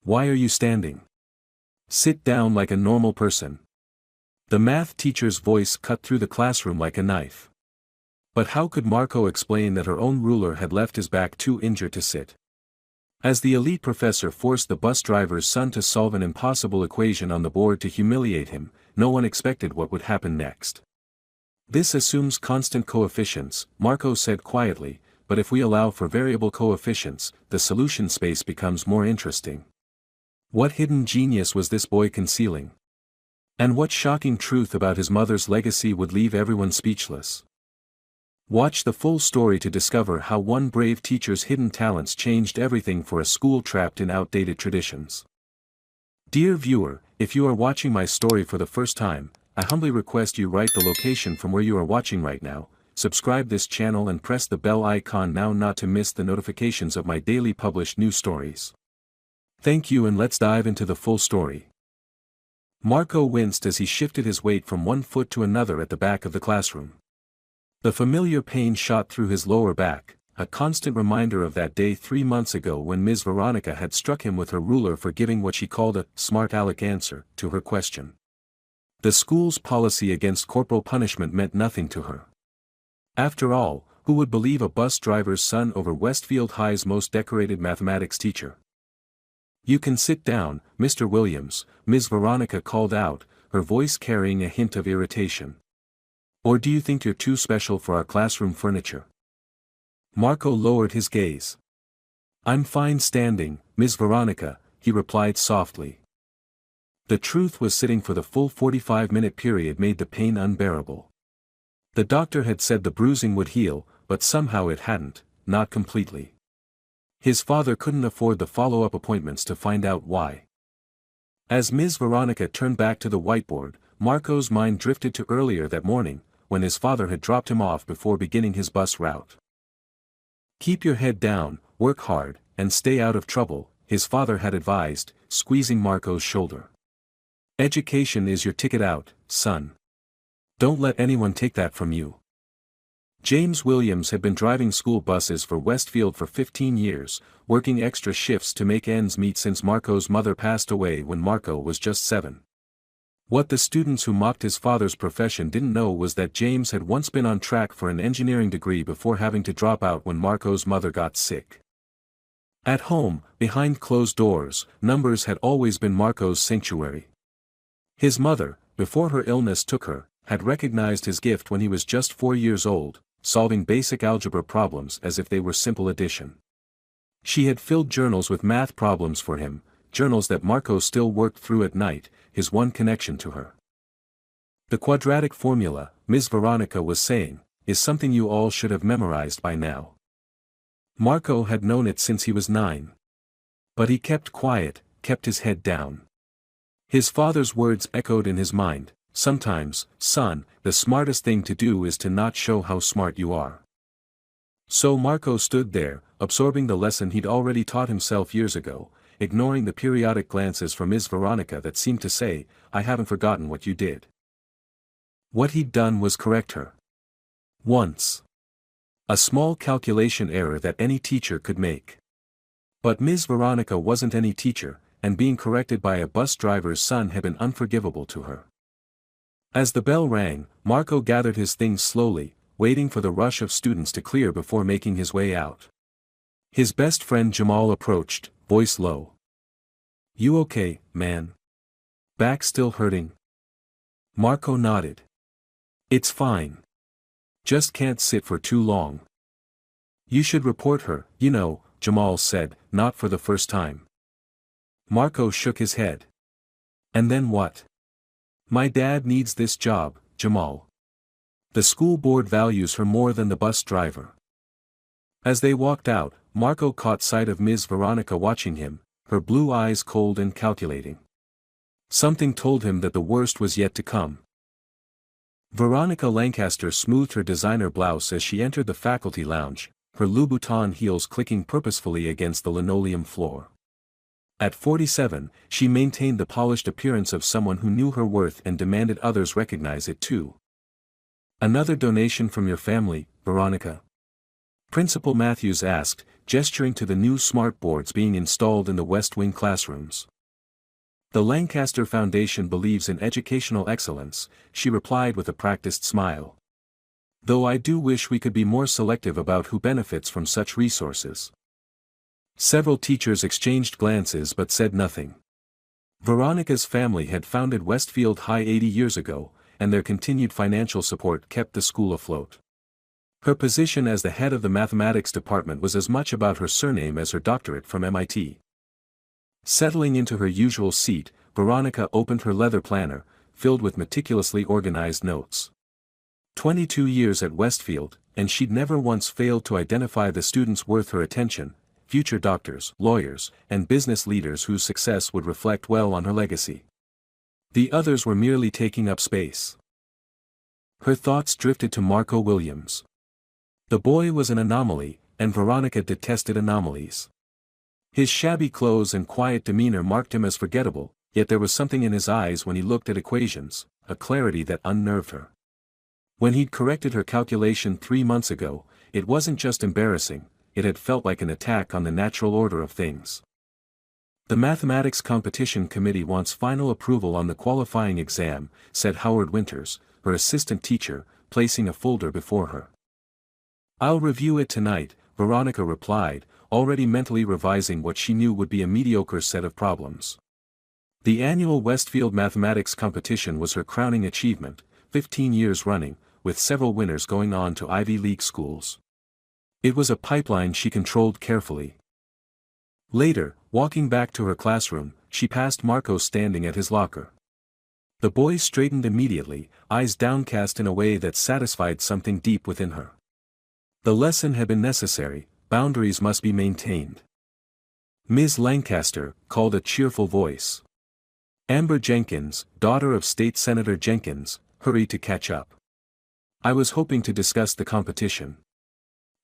Why are you standing? Sit down like a normal person. The math teacher's voice cut through the classroom like a knife. But how could Marco explain that her own ruler had left his back too injured to sit? As the elite professor forced the bus driver's son to solve an impossible equation on the board to humiliate him, no one expected what would happen next. This assumes constant coefficients, Marco said quietly, but if we allow for variable coefficients, the solution space becomes more interesting. What hidden genius was this boy concealing? And what shocking truth about his mother's legacy would leave everyone speechless? Watch the full story to discover how one brave teacher's hidden talents changed everything for a school trapped in outdated traditions. Dear viewer, if you are watching my story for the first time, I humbly request you write the location from where you are watching right now, subscribe this channel and press the bell icon now not to miss the notifications of my daily published new stories. Thank you, and let's dive into the full story. Marco winced as he shifted his weight from one foot to another at the back of the classroom. The familiar pain shot through his lower back, a constant reminder of that day 3 months ago when Ms. Veronica had struck him with her ruler for giving what she called a smart aleck answer to her question. The school's policy against corporal punishment meant nothing to her. After all, who would believe a bus driver's son over Westfield High's most decorated mathematics teacher? You can sit down, Mr. Williams, Ms. Veronica called out, her voice carrying a hint of irritation. Or do you think you're too special for our classroom furniture? Marco lowered his gaze. I'm fine standing, Ms. Veronica, he replied softly. The truth was sitting for the full 45-minute period made the pain unbearable. The doctor had said the bruising would heal, but somehow it hadn't, not completely. His father couldn't afford the follow-up appointments to find out why. As Ms. Veronica turned back to the whiteboard, Marco's mind drifted to earlier that morning, when his father had dropped him off before beginning his bus route. Keep your head down, work hard, and stay out of trouble, his father had advised, squeezing Marco's shoulder. Education is your ticket out, son. Don't let anyone take that from you. James Williams had been driving school buses for Westfield for 15 years, working extra shifts to make ends meet since Marco's mother passed away when Marco was just 7. What the students who mocked his father's profession didn't know was that James had once been on track for an engineering degree before having to drop out when Marco's mother got sick. At home, behind closed doors, numbers had always been Marco's sanctuary. His mother, before her illness took her, had recognized his gift when he was just 4 years old, solving basic algebra problems as if they were simple addition. She had filled journals with math problems for him, journals that Marco still worked through at night, his one connection to her. The quadratic formula, Ms. Veronica was saying, is something you all should have memorized by now. Marco had known it since he was 9. But he kept quiet, kept his head down. His father's words echoed in his mind, sometimes, son, the smartest thing to do is to not show how smart you are. So Marco stood there, absorbing the lesson he'd already taught himself years ago, ignoring the periodic glances from Ms. Veronica that seemed to say, I haven't forgotten what you did. What he'd done was correct her. Once. A small calculation error that any teacher could make. But Ms. Veronica wasn't any teacher, and being corrected by a bus driver's son had been unforgivable to her. As the bell rang, Marco gathered his things slowly, waiting for the rush of students to clear before making his way out. His best friend Jamal approached, voice low. You okay, man? Back still hurting? Marco nodded. It's fine. Just can't sit for too long. You should report her, you know, Jamal said, not for the first time. Marco shook his head. And then what? My dad needs this job, Jamal. The school board values her more than the bus driver. As they walked out, Marco caught sight of Ms. Veronica watching him, her blue eyes cold and calculating. Something told him that the worst was yet to come. Veronica Lancaster smoothed her designer blouse as she entered the faculty lounge, her Louboutin heels clicking purposefully against the linoleum floor. At 47, she maintained the polished appearance of someone who knew her worth and demanded others recognize it too. Another donation from your family, Veronica? Principal Matthews asked, gesturing to the new smart boards being installed in the West Wing classrooms. The Lancaster Foundation believes in educational excellence, she replied with a practiced smile. Though I do wish we could be more selective about who benefits from such resources. Several teachers exchanged glances but said nothing. Veronica's family had founded Westfield High 80 years ago, and their continued financial support kept the school afloat. Her position as the head of the mathematics department was as much about her surname as her doctorate from MIT. Settling into her usual seat, Veronica opened her leather planner, filled with meticulously organized notes. 22 years at Westfield, and she'd never once failed to identify the students worth her attention, future doctors, lawyers, and business leaders whose success would reflect well on her legacy. The others were merely taking up space. Her thoughts drifted to Marco Williams. The boy was an anomaly, and Veronica detested anomalies. His shabby clothes and quiet demeanor marked him as forgettable, yet there was something in his eyes when he looked at equations, a clarity that unnerved her. When he'd corrected her calculation 3 months ago, it wasn't just embarrassing, it had felt like an attack on the natural order of things. The Mathematics Competition Committee wants final approval on the qualifying exam, said Howard Winters, her assistant teacher, placing a folder before her. I'll review it tonight, Veronica replied, already mentally revising what she knew would be a mediocre set of problems. The annual Westfield Mathematics Competition was her crowning achievement, 15 years running, with several winners going on to Ivy League schools. It was a pipeline she controlled carefully. Later, walking back to her classroom, she passed Marco standing at his locker. The boy straightened immediately, eyes downcast in a way that satisfied something deep within her. The lesson had been necessary, boundaries must be maintained. Ms. Lancaster, called a cheerful voice. Amber Jenkins, daughter of State Senator Jenkins, hurried to catch up. I was hoping to discuss the competition.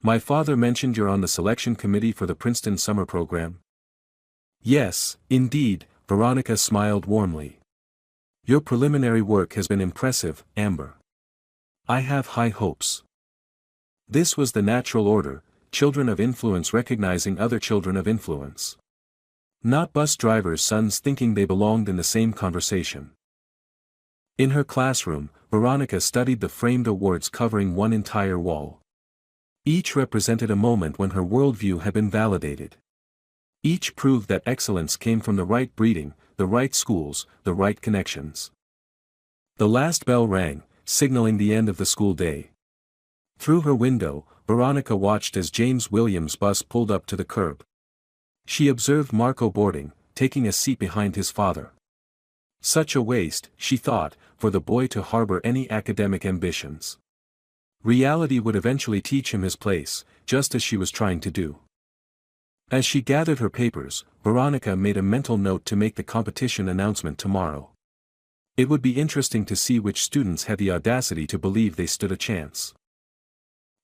My father mentioned you're on the selection committee for the Princeton summer program. Yes, indeed, Veronica smiled warmly. Your preliminary work has been impressive, Amber. I have high hopes. This was the natural order, children of influence recognizing other children of influence. Not bus drivers' sons thinking they belonged in the same conversation. In her classroom, Veronica studied the framed awards covering one entire wall. Each represented a moment when her worldview had been validated. Each proved that excellence came from the right breeding, the right schools, the right connections. The last bell rang, signaling the end of the school day. Through her window, Veronica watched as James Williams' bus pulled up to the curb. She observed Marco boarding, taking a seat behind his father. Such a waste, she thought, for the boy to harbor any academic ambitions. Reality would eventually teach him his place, just as she was trying to do. As she gathered her papers, Veronica made a mental note to make the competition announcement tomorrow. It would be interesting to see which students had the audacity to believe they stood a chance.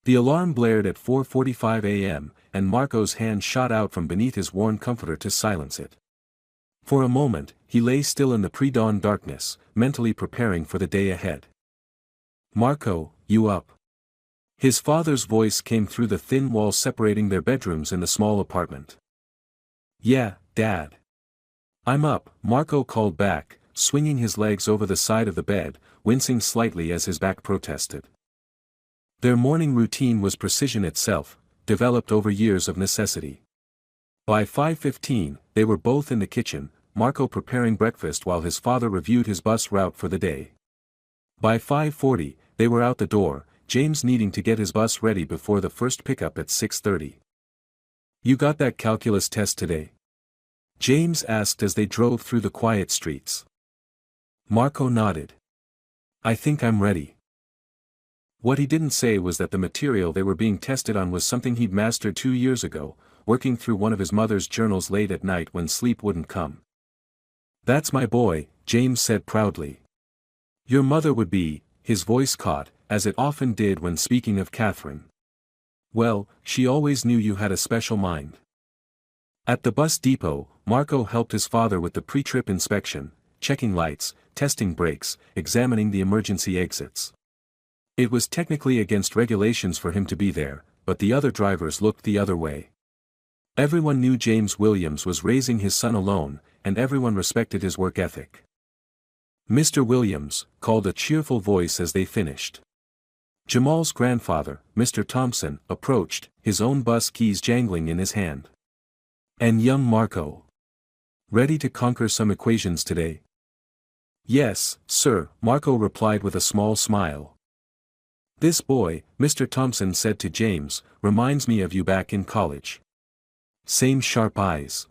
The alarm blared at 4:45 a.m., and Marco's hand shot out from beneath his worn comforter to silence it. For a moment, he lay still in the pre-dawn darkness, mentally preparing for the day ahead. Marco, you up? His father's voice came through the thin wall separating their bedrooms in the small apartment. Yeah, Dad. I'm up, Marco called back, swinging his legs over the side of the bed, wincing slightly as his back protested. Their morning routine was precision itself, developed over years of necessity. By 5:15, they were both in the kitchen, Marco preparing breakfast while his father reviewed his bus route for the day. By 5:40, they were out the door, James needing to get his bus ready before the first pickup at 6:30. You got that calculus test today? James asked as they drove through the quiet streets. Marco nodded. I think I'm ready. What he didn't say was that the material they were being tested on was something he'd mastered 2 years ago, working through one of his mother's journals late at night when sleep wouldn't come. That's my boy, James said proudly. Your mother would be, his voice caught, as it often did when speaking of Catherine. Well, she always knew you had a special mind. At the bus depot, Marco helped his father with the pre-trip inspection, checking lights, testing brakes, examining the emergency exits. It was technically against regulations for him to be there, but the other drivers looked the other way. Everyone knew James Williams was raising his son alone, and everyone respected his work ethic. "Mr. Williams," called a cheerful voice as they finished. Jamal's grandfather, Mr. Thompson, approached, his own bus keys jangling in his hand. "And young Marco? Ready to conquer some equations today?" "Yes, sir," Marco replied with a small smile. "This boy," Mr. Thompson said to James, "reminds me of you back in college. Same sharp eyes.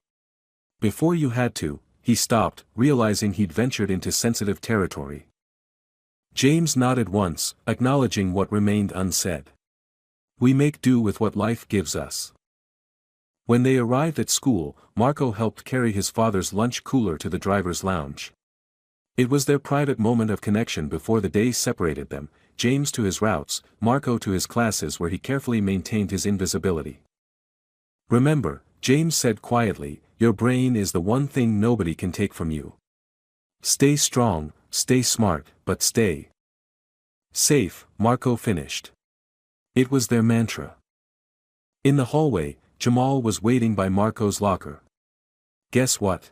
Before you had to," he stopped, realizing he'd ventured into sensitive territory. James nodded once, acknowledging what remained unsaid. "We make do with what life gives us." When they arrived at school, Marco helped carry his father's lunch cooler to the driver's lounge. It was their private moment of connection before the day separated them, James to his routes, Marco to his classes where he carefully maintained his invisibility. "Remember," James said quietly, "your brain is the one thing nobody can take from you. Stay strong, stay smart, but stay safe," Marco finished. It was their mantra. In the hallway, Jamal was waiting by Marco's locker. "Guess what?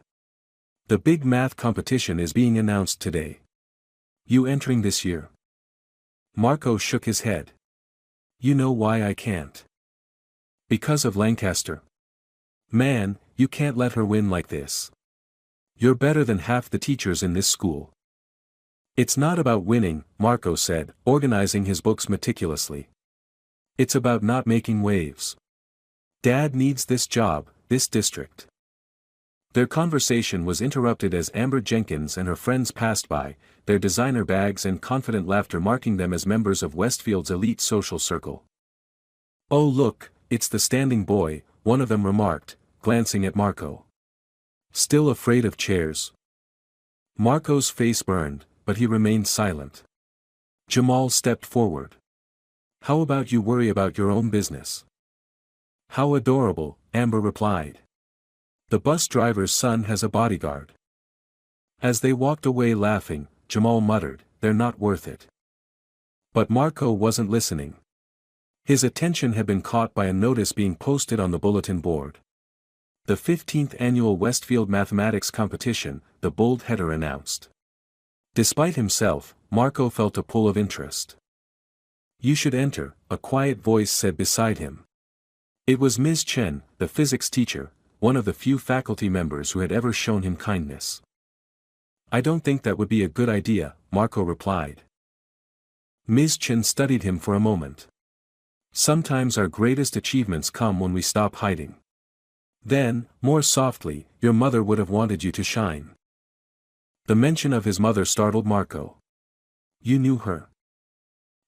The big math competition is being announced today. You entering this year?" Marco shook his head. "You know why I can't?" "Because of Lancaster. Man, you can't let her win like this. You're better than half the teachers in this school." "It's not about winning," Marco said, organizing his books meticulously. "It's about not making waves. Dad needs this job, this district." Their conversation was interrupted as Amber Jenkins and her friends passed by, their designer bags and confident laughter marking them as members of Westfield's elite social circle. "Oh look, it's the standing boy," one of them remarked, glancing at Marco. "Still afraid of chairs?" Marco's face burned, but he remained silent. Jamal stepped forward. "How about you worry about your own business?" "How adorable," Amber replied. "The bus driver's son has a bodyguard." As they walked away laughing, Jamal muttered, "They're not worth it." But Marco wasn't listening. His attention had been caught by a notice being posted on the bulletin board. "The 15th Annual Westfield Mathematics Competition," the bold header announced. Despite himself, Marco felt a pull of interest. "You should enter," a quiet voice said beside him. It was Ms. Chen, the physics teacher, one of the few faculty members who had ever shown him kindness. "I don't think that would be a good idea," Marco replied. Ms. Chen studied him for a moment. "Sometimes our greatest achievements come when we stop hiding." Then, more softly, "Your mother would have wanted you to shine." The mention of his mother startled Marco. "You knew her?"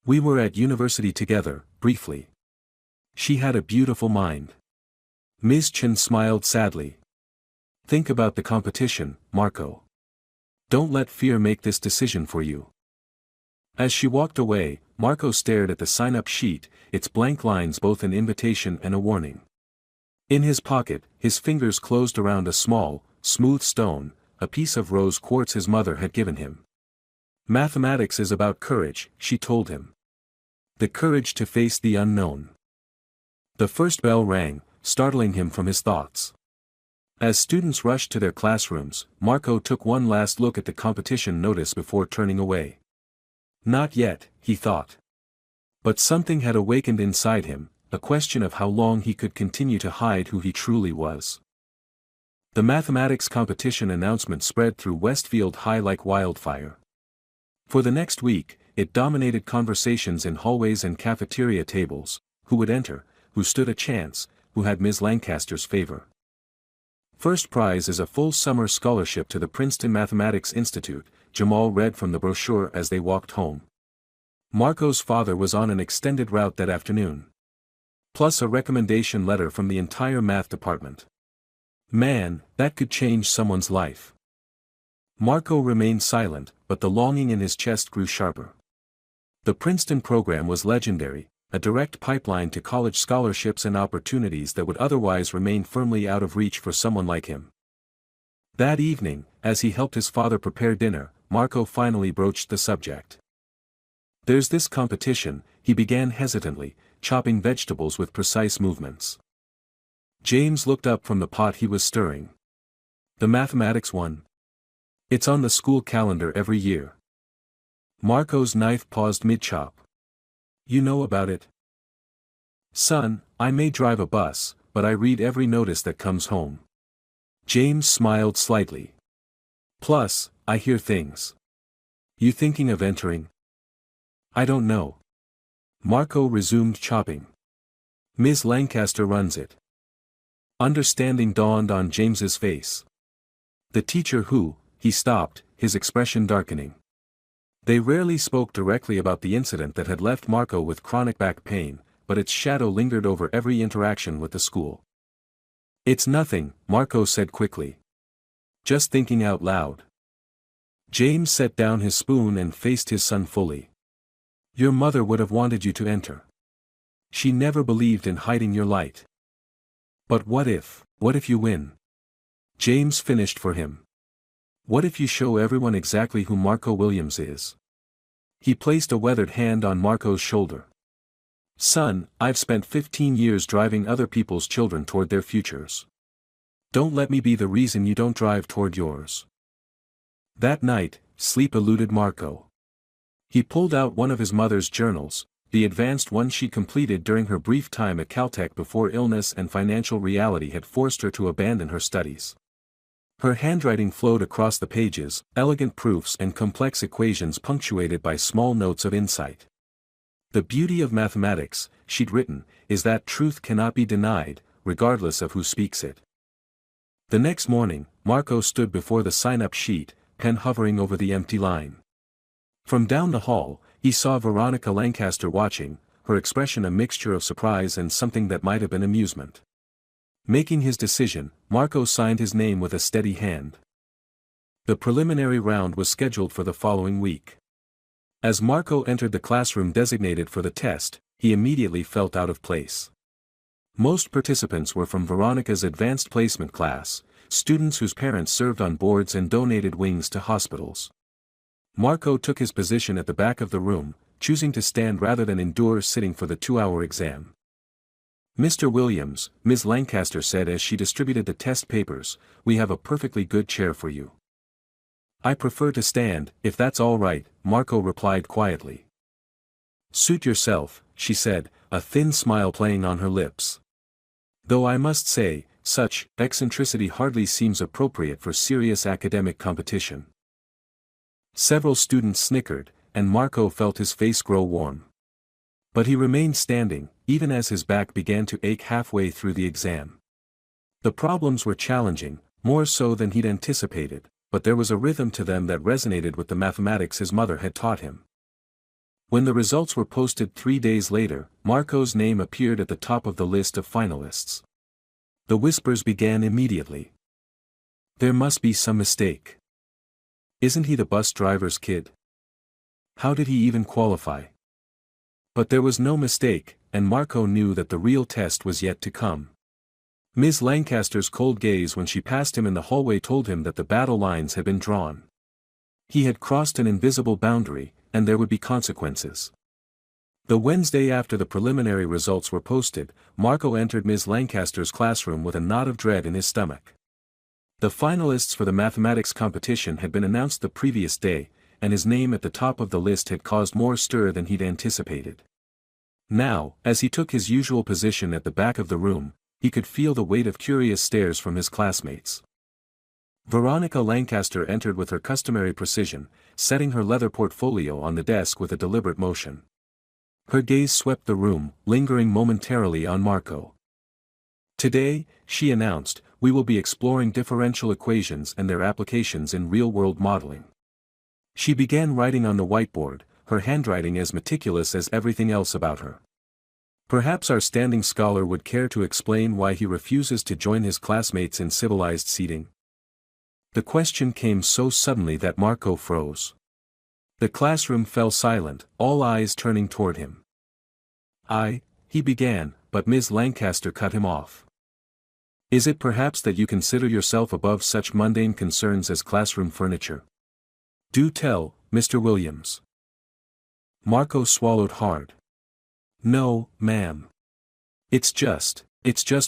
"We were at university together, briefly. She had a beautiful mind." Ms. Chen smiled sadly. "Think about the competition, Marco. Don't let fear make this decision for you." As she walked away, Marco stared at the sign-up sheet, its blank lines both an invitation and a warning. In his pocket, his fingers closed around a small, smooth stone, a piece of rose quartz his mother had given him. "Mathematics is about courage," she told him. "The courage to face the unknown." The first bell rang, startling him from his thoughts. As students rushed to their classrooms, Marco took one last look at the competition notice before turning away. Not yet, he thought. But something had awakened inside him, a question of how long he could continue to hide who he truly was. The mathematics competition announcement spread through Westfield High like wildfire. For the next week, it dominated conversations in hallways and cafeteria tables: who would enter, who stood a chance, who had Ms. Lancaster's favor. First prize is a full summer scholarship to the Princeton Mathematics Institute, Jamal read from the brochure as they walked home. Marco's father was on an extended route that afternoon. Plus a recommendation letter from the entire math department. Man, that could change someone's life. Marco remained silent, but the longing in his chest grew sharper. The Princeton program was legendary, a direct pipeline to college scholarships and opportunities that would otherwise remain firmly out of reach for someone like him. That evening, as he helped his father prepare dinner, Marco finally broached the subject. "There's this competition," he began hesitantly, chopping vegetables with precise movements. James looked up from the pot he was stirring. The mathematics one? It's on the school calendar every year. Marco's knife paused mid-chop. You know about it? Son, I may drive a bus, but I read every notice that comes home. James smiled slightly. Plus, I hear things. You thinking of entering? I don't know. Marco resumed chopping. Ms. Lancaster runs it. Understanding dawned on James's face. The teacher who, he stopped, his expression darkening. They rarely spoke directly about the incident that had left Marco with chronic back pain, but its shadow lingered over every interaction with the school. It's nothing, Marco said quickly. Just thinking out loud. James set down his spoon and faced his son fully. Your mother would have wanted you to enter. She never believed in hiding your light. But what if you win? James finished for him. What if you show everyone exactly who Marco Williams is? He placed a weathered hand on Marco's shoulder. Son, I've spent 15 years driving other people's children toward their futures. Don't let me be the reason you don't drive toward yours. That night, sleep eluded Marco. He pulled out one of his mother's journals, the advanced one she completed during her brief time at Caltech before illness and financial reality had forced her to abandon her studies. Her handwriting flowed across the pages, elegant proofs and complex equations punctuated by small notes of insight. The beauty of mathematics, she'd written, is that truth cannot be denied, regardless of who speaks it. The next morning, Marco stood before the sign-up sheet, pen hovering over the empty line. From down the hall, he saw Veronica Lancaster watching, her expression a mixture of surprise and something that might have been amusement. Making his decision, Marco signed his name with a steady hand. The preliminary round was scheduled for the following week. As Marco entered the classroom designated for the test, he immediately felt out of place. Most participants were from Veronica's advanced placement class, students whose parents served on boards and donated wings to hospitals. Marco took his position at the back of the room, choosing to stand rather than endure sitting for the 2-hour exam. Mr. Williams, Ms. Lancaster said as she distributed the test papers, we have a perfectly good chair for you. I prefer to stand, if that's all right, Marco replied quietly. Suit yourself, she said, a thin smile playing on her lips. Though I must say, such eccentricity hardly seems appropriate for serious academic competition. Several students snickered, and Marco felt his face grow warm. But he remained standing, even as his back began to ache halfway through the exam. The problems were challenging, more so than he'd anticipated, but there was a rhythm to them that resonated with the mathematics his mother had taught him. When the results were posted 3 days later, Marco's name appeared at the top of the list of finalists. The whispers began immediately. There must be some mistake. Isn't he the bus driver's kid? How did he even qualify? But there was no mistake, and Marco knew that the real test was yet to come. Ms. Lancaster's cold gaze when she passed him in the hallway told him that the battle lines had been drawn. He had crossed an invisible boundary, and there would be consequences. The Wednesday after the preliminary results were posted, Marco entered Ms. Lancaster's classroom with a knot of dread in his stomach. The finalists for the mathematics competition had been announced the previous day, and his name at the top of the list had caused more stir than he'd anticipated. Now, as he took his usual position at the back of the room, he could feel the weight of curious stares from his classmates. Veronica Lancaster entered with her customary precision, setting her leather portfolio on the desk with a deliberate motion. Her gaze swept the room, lingering momentarily on Marco. Today, she announced, we will be exploring differential equations and their applications in real-world modeling. She began writing on the whiteboard, her handwriting as meticulous as everything else about her. Perhaps our standing scholar would care to explain why he refuses to join his classmates in civilized seating. The question came so suddenly that Marco froze. The classroom fell silent, all eyes turning toward him. He began, but Ms. Lancaster cut him off. Is it perhaps that you consider yourself above such mundane concerns as classroom furniture? Do tell, Mr. Williams. Marco swallowed hard. No, ma'am. It's just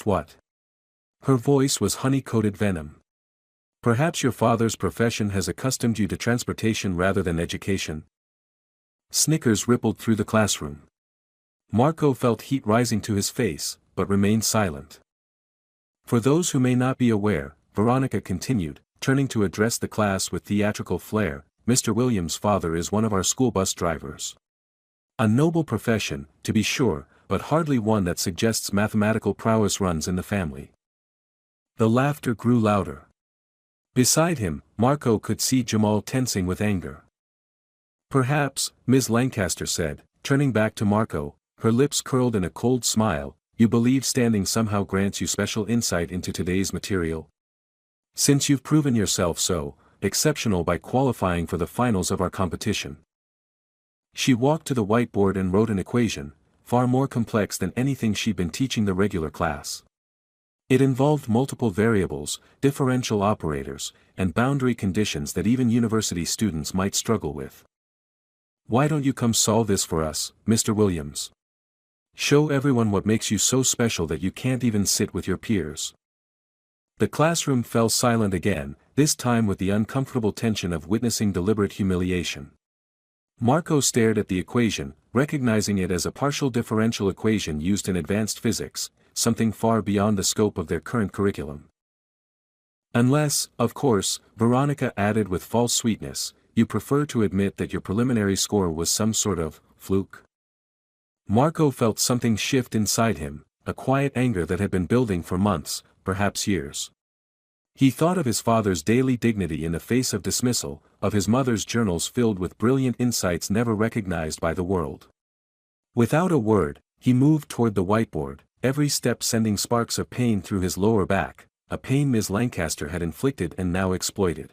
what? Her voice was honey-coated venom. Perhaps your father's profession has accustomed you to transportation rather than education. Snickers rippled through the classroom. Marco felt heat rising to his face, but remained silent. For those who may not be aware, Veronica continued, turning to address the class with theatrical flair, Mr. Williams' father is one of our school bus drivers. A noble profession, to be sure, but hardly one that suggests mathematical prowess runs in the family. The laughter grew louder. Beside him, Marco could see Jamal tensing with anger. Perhaps, Ms. Lancaster said, turning back to Marco, her lips curled in a cold smile, you believe standing somehow grants you special insight into today's material? Since you've proven yourself so exceptional by qualifying for the finals of our competition. She walked to the whiteboard and wrote an equation, far more complex than anything she'd been teaching the regular class. It involved multiple variables, differential operators, and boundary conditions that even university students might struggle with. Why don't you come solve this for us, Mr. Williams? Show everyone what makes you so special that you can't even sit with your peers. The classroom fell silent again, this time with the uncomfortable tension of witnessing deliberate humiliation. Marco stared at the equation, recognizing it as a partial differential equation used in advanced physics, something far beyond the scope of their current curriculum. Unless, of course, Veronica added with false sweetness, you prefer to admit that your preliminary score was some sort of fluke. Marco felt something shift inside him, a quiet anger that had been building for months, perhaps years. He thought of his father's daily dignity in the face of dismissal, of his mother's journals filled with brilliant insights never recognized by the world. Without a word, he moved toward the whiteboard, every step sending sparks of pain through his lower back, a pain Ms. Lancaster had inflicted and now exploited.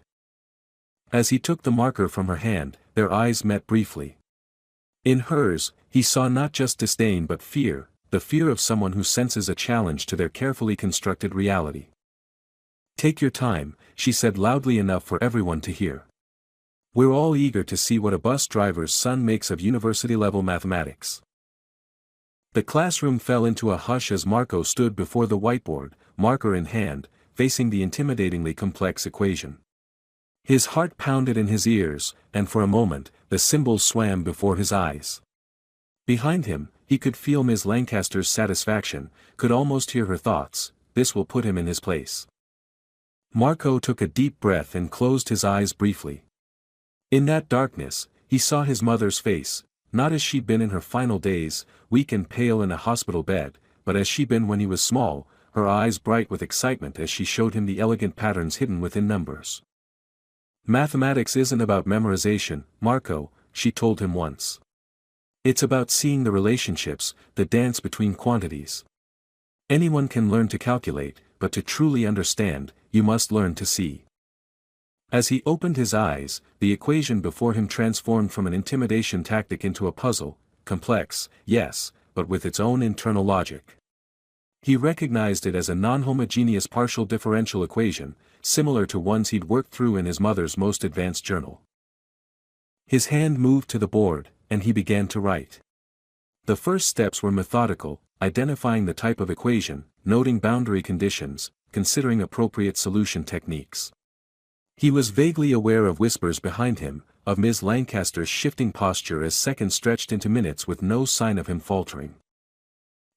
As he took the marker from her hand, their eyes met briefly. In hers, he saw not just disdain but fear, the fear of someone who senses a challenge to their carefully constructed reality. Take your time, she said loudly enough for everyone to hear. We're all eager to see what a bus driver's son makes of university-level mathematics. The classroom fell into a hush as Marco stood before the whiteboard, marker in hand, facing the intimidatingly complex equation. His heart pounded in his ears, and for a moment, the symbols swam before his eyes. Behind him, he could feel Ms. Lancaster's satisfaction, could almost hear her thoughts, this will put him in his place. Marco took a deep breath and closed his eyes briefly. In that darkness, he saw his mother's face, not as she'd been in her final days, weak and pale in a hospital bed, but as she'd been when he was small, her eyes bright with excitement as she showed him the elegant patterns hidden within numbers. Mathematics isn't about memorization, Marco, she told him once. It's about seeing the relationships, the dance between quantities. Anyone can learn to calculate, but to truly understand, you must learn to see. As he opened his eyes, the equation before him transformed from an intimidation tactic into a puzzle, complex, yes, but with its own internal logic. He recognized it as a non-homogeneous partial differential equation, similar to ones he'd worked through in his mother's most advanced journal. His hand moved to the board, and he began to write. The first steps were methodical, identifying the type of equation, noting boundary conditions, considering appropriate solution techniques. He was vaguely aware of whispers behind him, of Ms. Lancaster's shifting posture as seconds stretched into minutes with no sign of him faltering.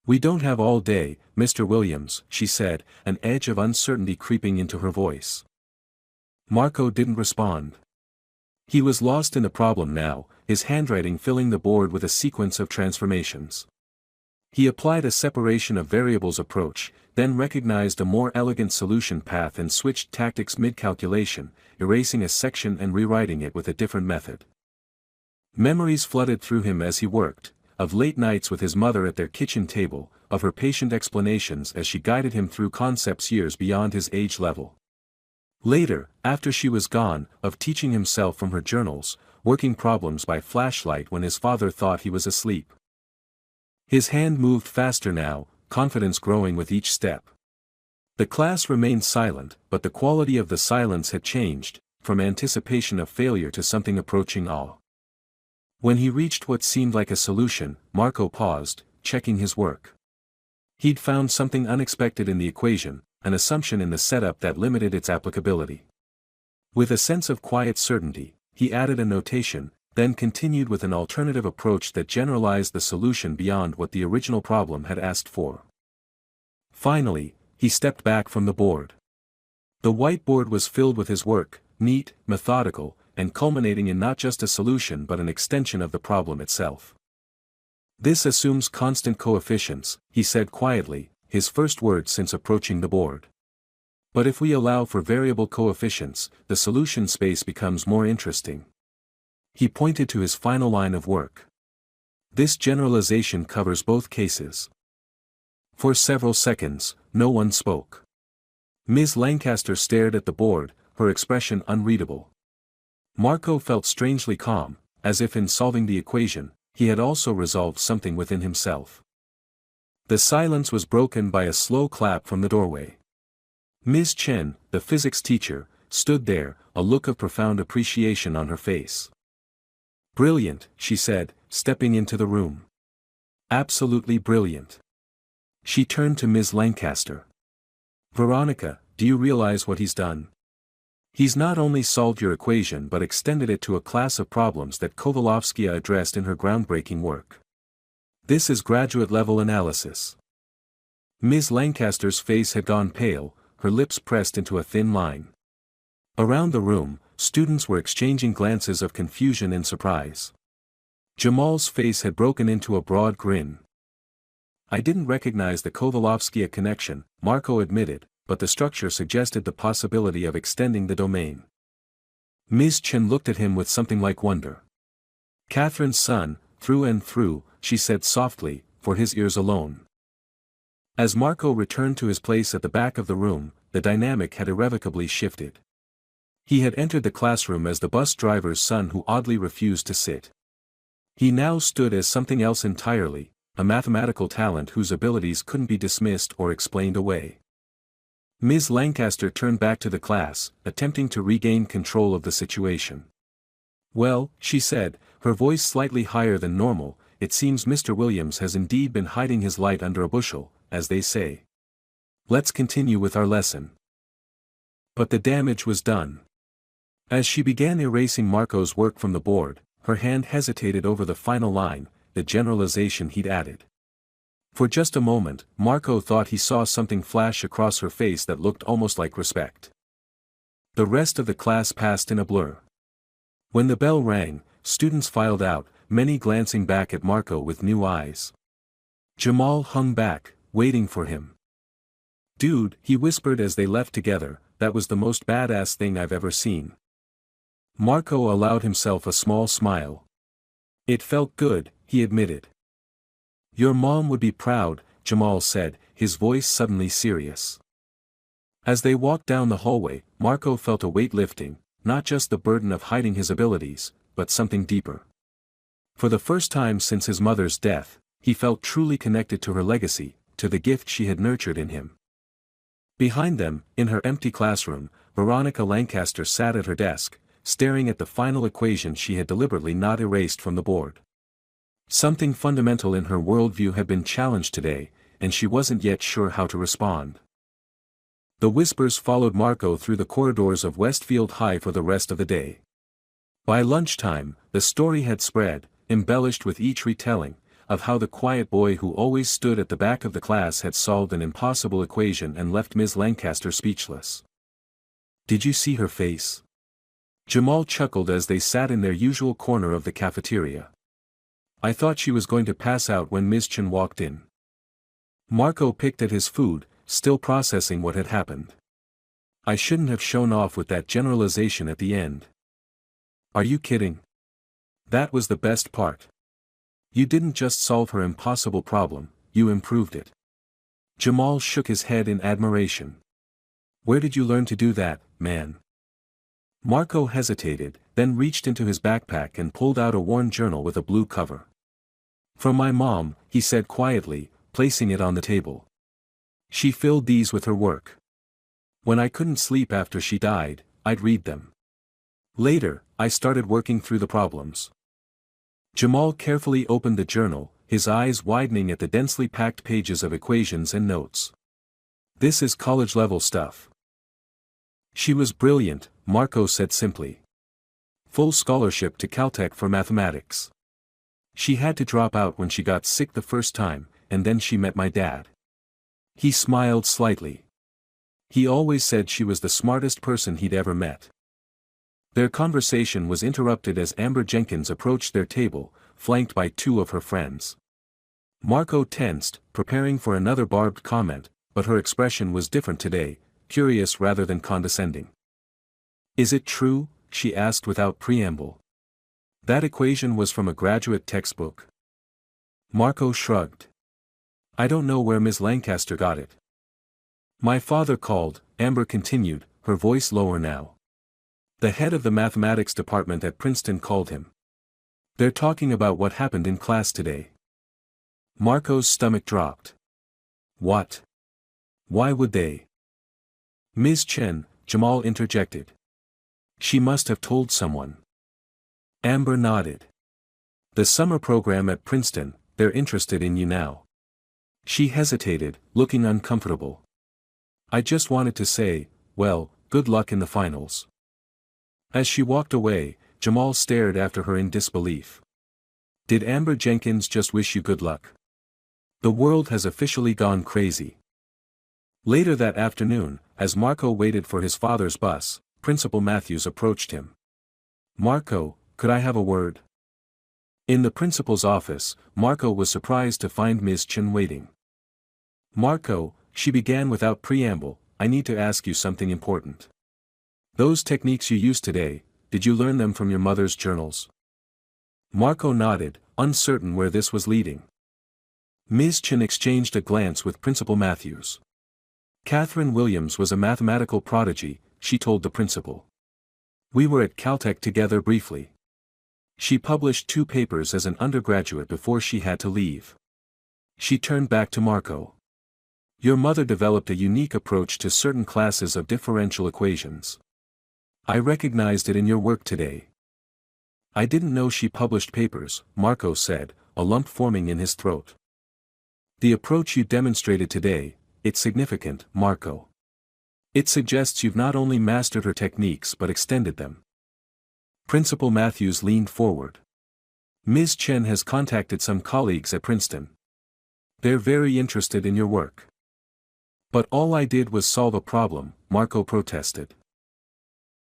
We don't have all day, Mr. Williams, she said, an edge of uncertainty creeping into her voice. Marco didn't respond. He was lost in the problem now, his handwriting filling the board with a sequence of transformations. He applied a separation of variables approach, then recognized a more elegant solution path and switched tactics mid-calculation, erasing a section and rewriting it with a different method. Memories flooded through him as he worked, of late nights with his mother at their kitchen table, of her patient explanations as she guided him through concepts years beyond his age level. Later, after she was gone, of teaching himself from her journals, working problems by flashlight when his father thought he was asleep. His hand moved faster now, confidence growing with each step. The class remained silent, but the quality of the silence had changed, from anticipation of failure to something approaching awe. When he reached what seemed like a solution, Marco paused, checking his work. He'd found something unexpected in the equation, an assumption in the setup that limited its applicability. With a sense of quiet certainty, he added a notation, then continued with an alternative approach that generalized the solution beyond what the original problem had asked for. Finally, he stepped back from the board. The whiteboard was filled with his work, neat, methodical, and culminating in not just a solution but an extension of the problem itself. "This assumes constant coefficients," he said quietly, his first word since approaching the board. "But if we allow for variable coefficients, the solution space becomes more interesting." He pointed to his final line of work. "This generalization covers both cases." For several seconds, no one spoke. Ms. Lancaster stared at the board, her expression unreadable. Marco felt strangely calm, as if in solving the equation, he had also resolved something within himself. The silence was broken by a slow clap from the doorway. Ms. Chen, the physics teacher, stood there, a look of profound appreciation on her face. "Brilliant," she said, stepping into the room. "Absolutely brilliant." She turned to Ms. Lancaster. "Veronica, do you realize what he's done? He's not only solved your equation but extended it to a class of problems that Kovalovskaya addressed in her groundbreaking work. This is graduate-level analysis." Ms. Lancaster's face had gone pale, her lips pressed into a thin line. Around the room, students were exchanging glances of confusion and surprise. Jamal's face had broken into a broad grin. "I didn't recognize the Kovalovskaya connection," Marco admitted, but the structure suggested the possibility of extending the domain. Ms. Chen looked at him with something like wonder. "Catherine's son, through and through," she said softly, for his ears alone. As Marco returned to his place at the back of the room, the dynamic had irrevocably shifted. He had entered the classroom as the bus driver's son who oddly refused to sit. He now stood as something else entirely, a mathematical talent whose abilities couldn't be dismissed or explained away. Ms. Lancaster turned back to the class, attempting to regain control of the situation. "Well," she said, her voice slightly higher than normal, "it seems Mr. Williams has indeed been hiding his light under a bushel, as they say. Let's continue with our lesson." But the damage was done. As she began erasing Marco's work from the board, her hand hesitated over the final line, the generalization he'd added. For just a moment, Marco thought he saw something flash across her face that looked almost like respect. The rest of the class passed in a blur. When the bell rang, students filed out, many glancing back at Marco with new eyes. Jamal hung back, waiting for him. "Dude," he whispered as they left together, "that was the most badass thing I've ever seen." Marco allowed himself a small smile. "It felt good," he admitted. "Your mom would be proud," Jamal said, his voice suddenly serious. As they walked down the hallway, Marco felt a weight lifting, not just the burden of hiding his abilities, but something deeper. For the first time since his mother's death, he felt truly connected to her legacy, to the gift she had nurtured in him. Behind them, in her empty classroom, Veronica Lancaster sat at her desk, staring at the final equation she had deliberately not erased from the board. Something fundamental in her worldview had been challenged today, and she wasn't yet sure how to respond. The whispers followed Marco through the corridors of Westfield High for the rest of the day. By lunchtime, the story had spread, embellished with each retelling, of how the quiet boy who always stood at the back of the class had solved an impossible equation and left Ms. Lancaster speechless. "Did you see her face?" Jamal chuckled as they sat in their usual corner of the cafeteria. "I thought she was going to pass out when Ms. Chen walked in." Marco picked at his food, still processing what had happened. "I shouldn't have shown off with that generalization at the end." "Are you kidding? That was the best part. You didn't just solve her impossible problem, you improved it." Jamal shook his head in admiration. "Where did you learn to do that, man?" Marco hesitated, then reached into his backpack and pulled out a worn journal with a blue cover. "From my mom," he said quietly, placing it on the table. "She filled these with her work. When I couldn't sleep after she died, I'd read them. Later, I started working through the problems." Jamal carefully opened the journal, his eyes widening at the densely packed pages of equations and notes. This is college-level stuff. She was brilliant, Marco said simply. Full scholarship to Caltech for mathematics. She had to drop out when she got sick the first time, and then she met my dad. He smiled slightly. He always said she was the smartest person he'd ever met. Their conversation was interrupted as Amber Jenkins approached their table, flanked by two of her friends. Marco tensed, preparing for another barbed comment, but her expression was different today, curious rather than condescending. "Is it true?" she asked without preamble. "That equation was from a graduate textbook?" Marco shrugged. "I don't know where Ms. Lancaster got it." "My father called," Amber continued, her voice lower now. "The head of the mathematics department at Princeton called him. They're talking about what happened in class today." Marco's stomach dropped. "What? Why would they?" "Ms. Chen," Jamal interjected. "She must have told someone." Amber nodded. "The summer program at Princeton, they're interested in you now." She hesitated, looking uncomfortable. "I just wanted to say, well, good luck in the finals." As she walked away, Jamal stared after her in disbelief. "Did Amber Jenkins just wish you good luck? The world has officially gone crazy." Later that afternoon, as Marco waited for his father's bus, Principal Matthews approached him. "Marco, could I have a word?" In the principal's office, Marco was surprised to find Ms. Chen waiting. "Marco," she began without preamble, "I need to ask you something important. Those techniques you used today, did you learn them from your mother's journals?" Marco nodded, uncertain where this was leading. Ms. Chen exchanged a glance with Principal Matthews. "Catherine Williams was a mathematical prodigy," she told the principal. "We were at Caltech together briefly. She published 2 papers as an undergraduate before she had to leave." She turned back to Marco. "Your mother developed a unique approach to certain classes of differential equations. I recognized it in your work today." "I didn't know she published papers," Marco said, a lump forming in his throat. "The approach you demonstrated today, it's significant, Marco. It suggests you've not only mastered her techniques but extended them." Principal Matthews leaned forward. "Ms. Chen has contacted some colleagues at Princeton. They're very interested in your work." "But all I did was solve a problem," Marco protested.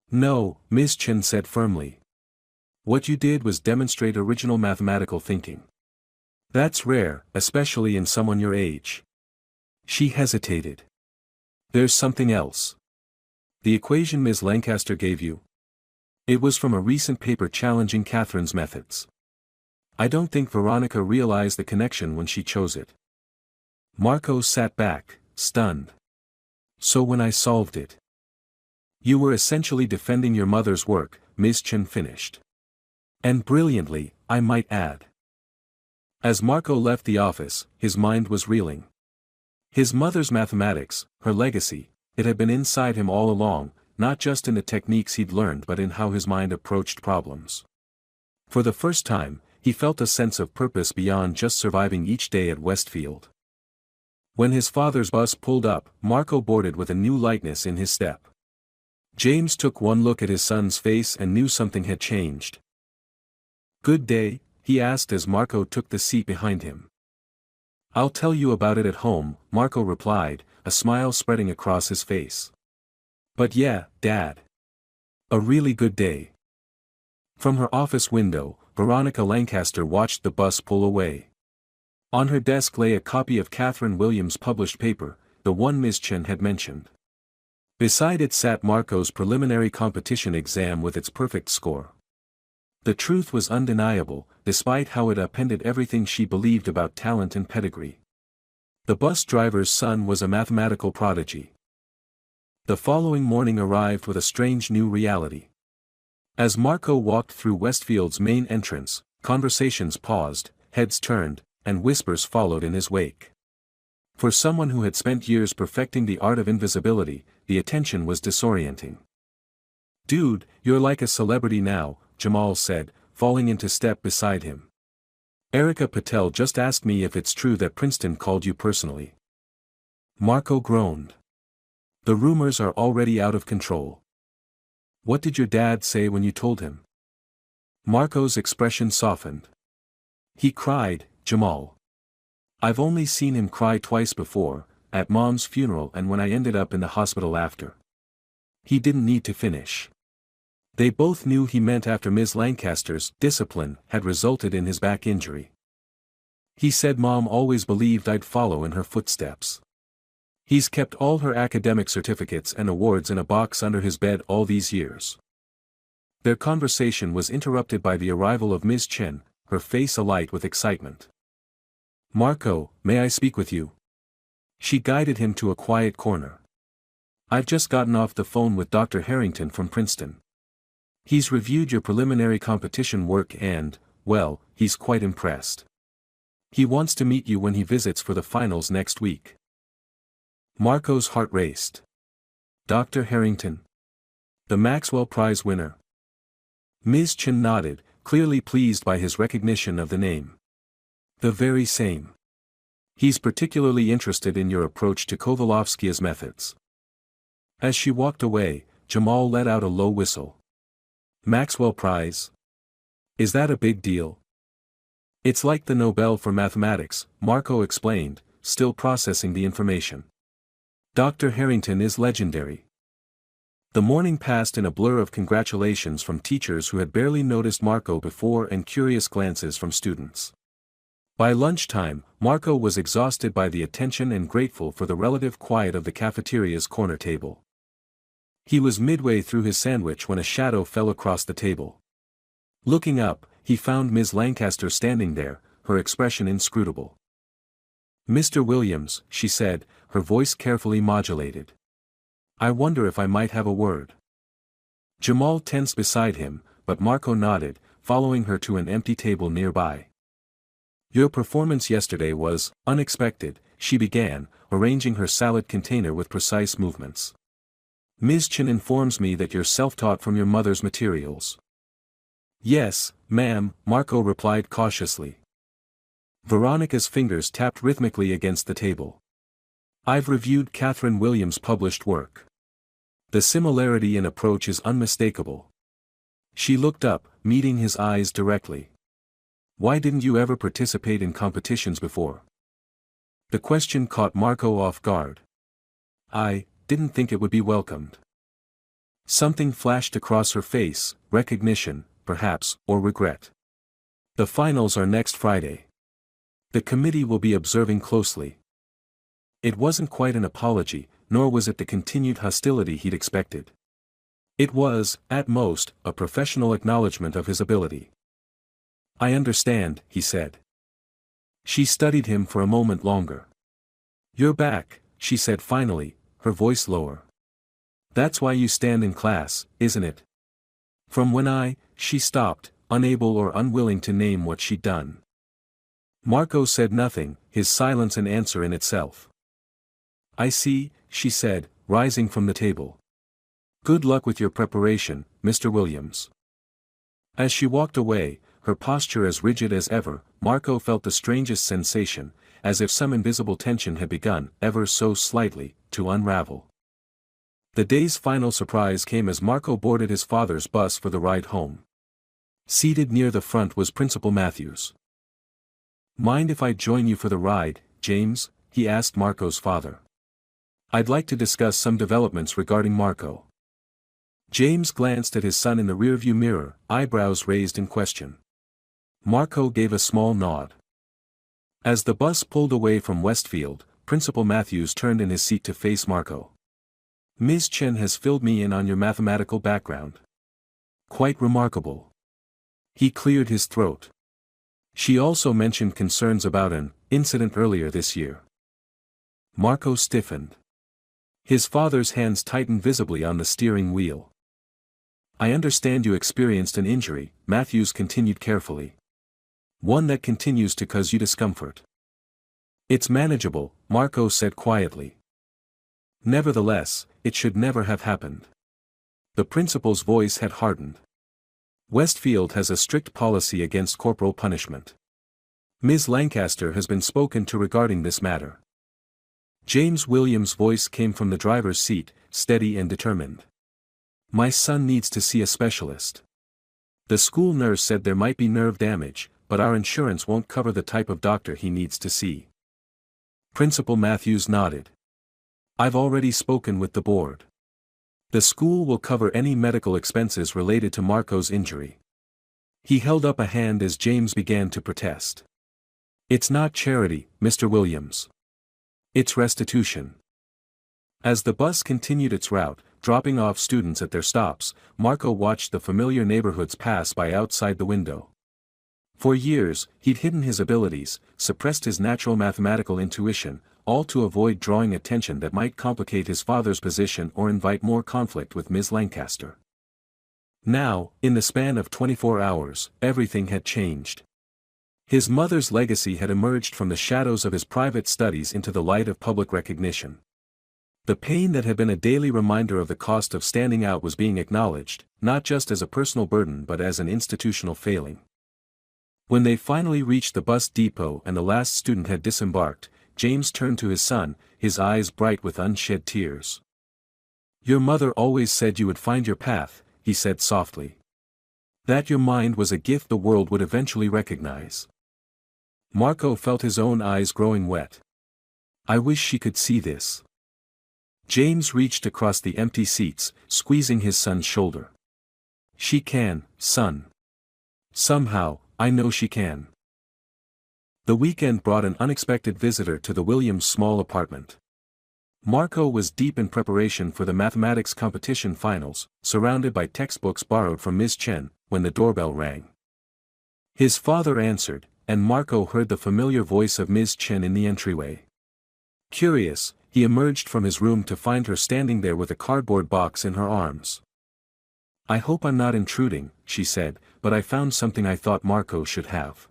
"No," Ms. Chen said firmly. "What you did was demonstrate original mathematical thinking. That's rare, especially in someone your age." She hesitated. "There's something else. The equation Ms. Lancaster gave you? It was from a recent paper challenging Catherine's methods. I don't think Veronica realized the connection when she chose it." Marco sat back, stunned. "So when I solved it, you were essentially defending your mother's work," Ms. Chen finished. "And brilliantly, I might add." As Marco left the office, his mind was reeling. His mother's mathematics, her legacy, it had been inside him all along, not just in the techniques he'd learned but in how his mind approached problems. For the first time, he felt a sense of purpose beyond just surviving each day at Westfield. When his father's bus pulled up, Marco boarded with a new lightness in his step. James took one look at his son's face and knew something had changed. "Good day?" he asked as Marco took the seat behind him. "I'll tell you about it at home," Marco replied, a smile spreading across his face. "But yeah, Dad. A really good day." From her office window, Veronica Lancaster watched the bus pull away. On her desk lay a copy of Catherine Williams' published paper, the one Ms. Chen had mentioned. Beside it sat Marco's preliminary competition exam with its perfect score. The truth was undeniable, despite how it upended everything she believed about talent and pedigree. The bus driver's son was a mathematical prodigy. The following morning arrived with a strange new reality. As Marco walked through Westfield's main entrance, conversations paused, heads turned, and whispers followed in his wake. For someone who had spent years perfecting the art of invisibility, the attention was disorienting. "Dude, you're like a celebrity now," Jamal said, falling into step beside him. Erica Patel just asked me if it's true that Princeton called you personally. Marco groaned. The rumors are already out of control. What did your dad say when you told him? Marco's expression softened. He cried, Jamal. I've only seen him cry twice before, at Mom's funeral and when I ended up in the hospital after. He didn't need to finish. They both knew he meant after Ms. Lancaster's discipline had resulted in his back injury. He said Mom always believed I'd follow in her footsteps. He's kept all her academic certificates and awards in a box under his bed all these years. Their conversation was interrupted by the arrival of Ms. Chen, her face alight with excitement. Marco, may I speak with you? She guided him to a quiet corner. I've just gotten off the phone with Dr. Harrington from Princeton. He's reviewed your preliminary competition work and, well, he's quite impressed. He wants to meet you when he visits for the finals next week. Marco's heart raced. Dr. Harrington? The Maxwell Prize winner? Ms. Chen nodded, clearly pleased by his recognition of the name. The very same. He's particularly interested in your approach to Kovalovskia's methods. As she walked away, Jamal let out a low whistle. Maxwell Prize? Is that a big deal? It's like the Nobel for mathematics, Marco explained, still processing the information. Dr. Harrington is legendary. The morning passed in a blur of congratulations from teachers who had barely noticed Marco before and curious glances from students. By lunchtime, Marco was exhausted by the attention and grateful for the relative quiet of the cafeteria's corner table. He was midway through his sandwich when a shadow fell across the table. Looking up, he found Ms. Lancaster standing there, her expression inscrutable. Mr. Williams, she said, her voice carefully modulated. I wonder if I might have a word. Jamal tensed beside him, but Marco nodded, following her to an empty table nearby. Your performance yesterday was unexpected, she began, arranging her salad container with precise movements. Ms. Chen informs me that you're self-taught from your mother's materials. Yes, ma'am, Marco replied cautiously. Veronica's fingers tapped rhythmically against the table. I've reviewed Catherine Williams' published work. The similarity in approach is unmistakable. She looked up, meeting his eyes directly. Why didn't you ever participate in competitions before? The question caught Marco off guard. I didn't think it would be welcomed. Something flashed across her face, recognition, perhaps, or regret. The finals are next Friday. The committee will be observing closely. It wasn't quite an apology, nor was it the continued hostility he'd expected. It was, at most, a professional acknowledgement of his ability. I understand, he said. She studied him for a moment longer. You're back, she said finally, her voice lower. That's why you stand in class, isn't it? From when she stopped, unable or unwilling to name what she'd done. Marco said nothing, his silence an answer in itself. I see, she said, rising from the table. Good luck with your preparation, Mr. Williams. As she walked away, her posture as rigid as ever, Marco felt the strangest sensation, as if some invisible tension had begun, ever so slightly, to unravel. The day's final surprise came as Marco boarded his father's bus for the ride home. Seated near the front was Principal Matthews. Mind if I join you for the ride, James? He asked Marco's father. I'd like to discuss some developments regarding Marco. James glanced at his son in the rearview mirror, eyebrows raised in question. Marco gave a small nod. As the bus pulled away from Westfield, Principal Matthews turned in his seat to face Marco. Ms. Chen has filled me in on your mathematical background. Quite remarkable. He cleared his throat. She also mentioned concerns about an incident earlier this year. Marco stiffened. His father's hands tightened visibly on the steering wheel. I understand you experienced an injury, Matthews continued carefully. One that continues to cause you discomfort. It's manageable, Marco said quietly. Nevertheless, it should never have happened. The principal's voice had hardened. Westfield has a strict policy against corporal punishment. Ms. Lancaster has been spoken to regarding this matter. James Williams' voice came from the driver's seat, steady and determined. My son needs to see a specialist. The school nurse said there might be nerve damage, but our insurance won't cover the type of doctor he needs to see. Principal Matthews nodded. I've already spoken with the board. The school will cover any medical expenses related to Marco's injury. He held up a hand as James began to protest. It's not charity, Mr. Williams. It's restitution. As the bus continued its route, dropping off students at their stops, Marco watched the familiar neighborhoods pass by outside the window. For years, he'd hidden his abilities, suppressed his natural mathematical intuition, all to avoid drawing attention that might complicate his father's position or invite more conflict with Ms. Lancaster. Now, in the span of 24 hours, everything had changed. His mother's legacy had emerged from the shadows of his private studies into the light of public recognition. The pain that had been a daily reminder of the cost of standing out was being acknowledged, not just as a personal burden but as an institutional failing. When they finally reached the bus depot and the last student had disembarked, James turned to his son, his eyes bright with unshed tears. Your mother always said you would find your path, he said softly. That your mind was a gift the world would eventually recognize. Marco felt his own eyes growing wet. I wish she could see this. James reached across the empty seats, squeezing his son's shoulder. She can, son. Somehow, I know she can. The weekend brought an unexpected visitor to the Williams' small apartment. Marco was deep in preparation for the mathematics competition finals, surrounded by textbooks borrowed from Ms. Chen, when the doorbell rang. His father answered, and Marco heard the familiar voice of Ms. Chen in the entryway. Curious, he emerged from his room to find her standing there with a cardboard box in her arms. I hope I'm not intruding, she said, but I found something I thought Marco should have.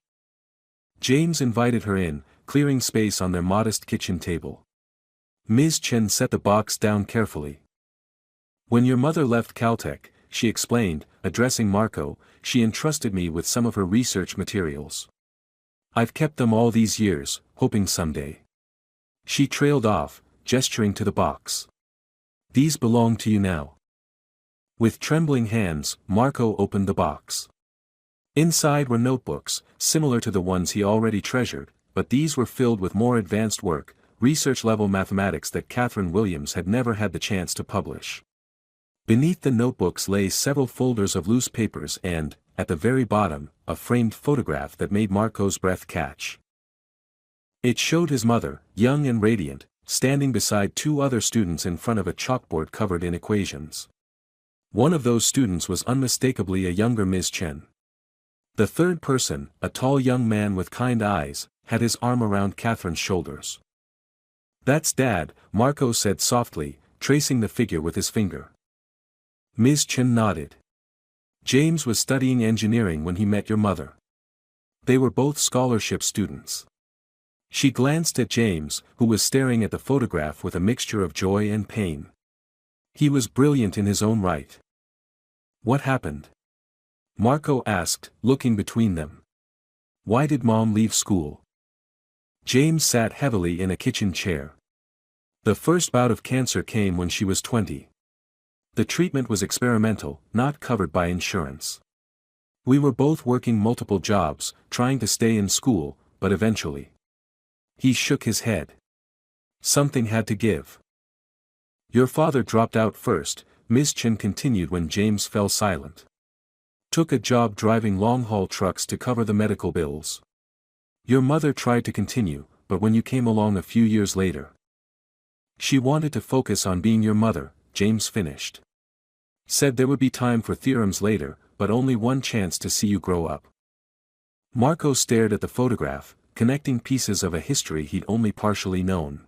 James invited her in, clearing space on their modest kitchen table. Ms. Chen set the box down carefully. When your mother left Caltech, she explained, addressing Marco, she entrusted me with some of her research materials. I've kept them all these years, hoping someday. She trailed off, gesturing to the box. These belong to you now. With trembling hands, Marco opened the box. Inside were notebooks, similar to the ones he already treasured, but these were filled with more advanced work, research-level mathematics that Catherine Williams had never had the chance to publish. Beneath the notebooks lay several folders of loose papers and, at the very bottom, a framed photograph that made Marco's breath catch. It showed his mother, young and radiant, standing beside two other students in front of a chalkboard covered in equations. One of those students was unmistakably a younger Ms. Chen. The third person, a tall young man with kind eyes, had his arm around Catherine's shoulders. That's Dad, Marco said softly, tracing the figure with his finger. Ms. Chen nodded. James was studying engineering when he met your mother. They were both scholarship students. She glanced at James, who was staring at the photograph with a mixture of joy and pain. He was brilliant in his own right. What happened? Marco asked, looking between them. Why did Mom leave school? James sat heavily in a kitchen chair. The first bout of cancer came when she was 20. The treatment was experimental, not covered by insurance. We were both working multiple jobs, trying to stay in school, but eventually. He shook his head. Something had to give. Your father dropped out first, Ms. Chen continued when James fell silent. Took a job driving long-haul trucks to cover the medical bills. Your mother tried to continue, but when you came along a few years later. She wanted to focus on being your mother, James finished. Said there would be time for theorems later, but only one chance to see you grow up. Marco stared at the photograph, connecting pieces of a history he'd only partially known.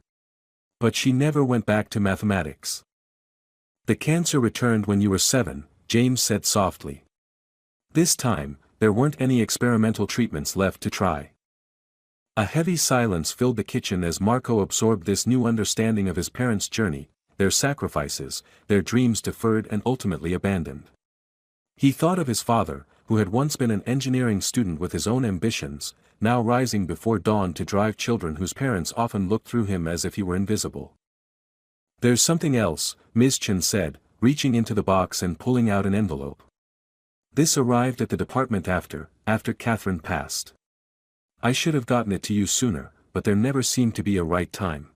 But she never went back to mathematics. The cancer returned when you were 7, James said softly. This time, there weren't any experimental treatments left to try. A heavy silence filled the kitchen as Marco absorbed this new understanding of his parents' journey, their sacrifices, their dreams deferred and ultimately abandoned. He thought of his father, who had once been an engineering student with his own ambitions, now rising before dawn to drive children whose parents often looked through him as if he were invisible. "There's something else," Ms. Chen said, reaching into the box and pulling out an envelope. "This arrived at the department after Catherine passed. I should have gotten it to you sooner, but there never seemed to be a right time."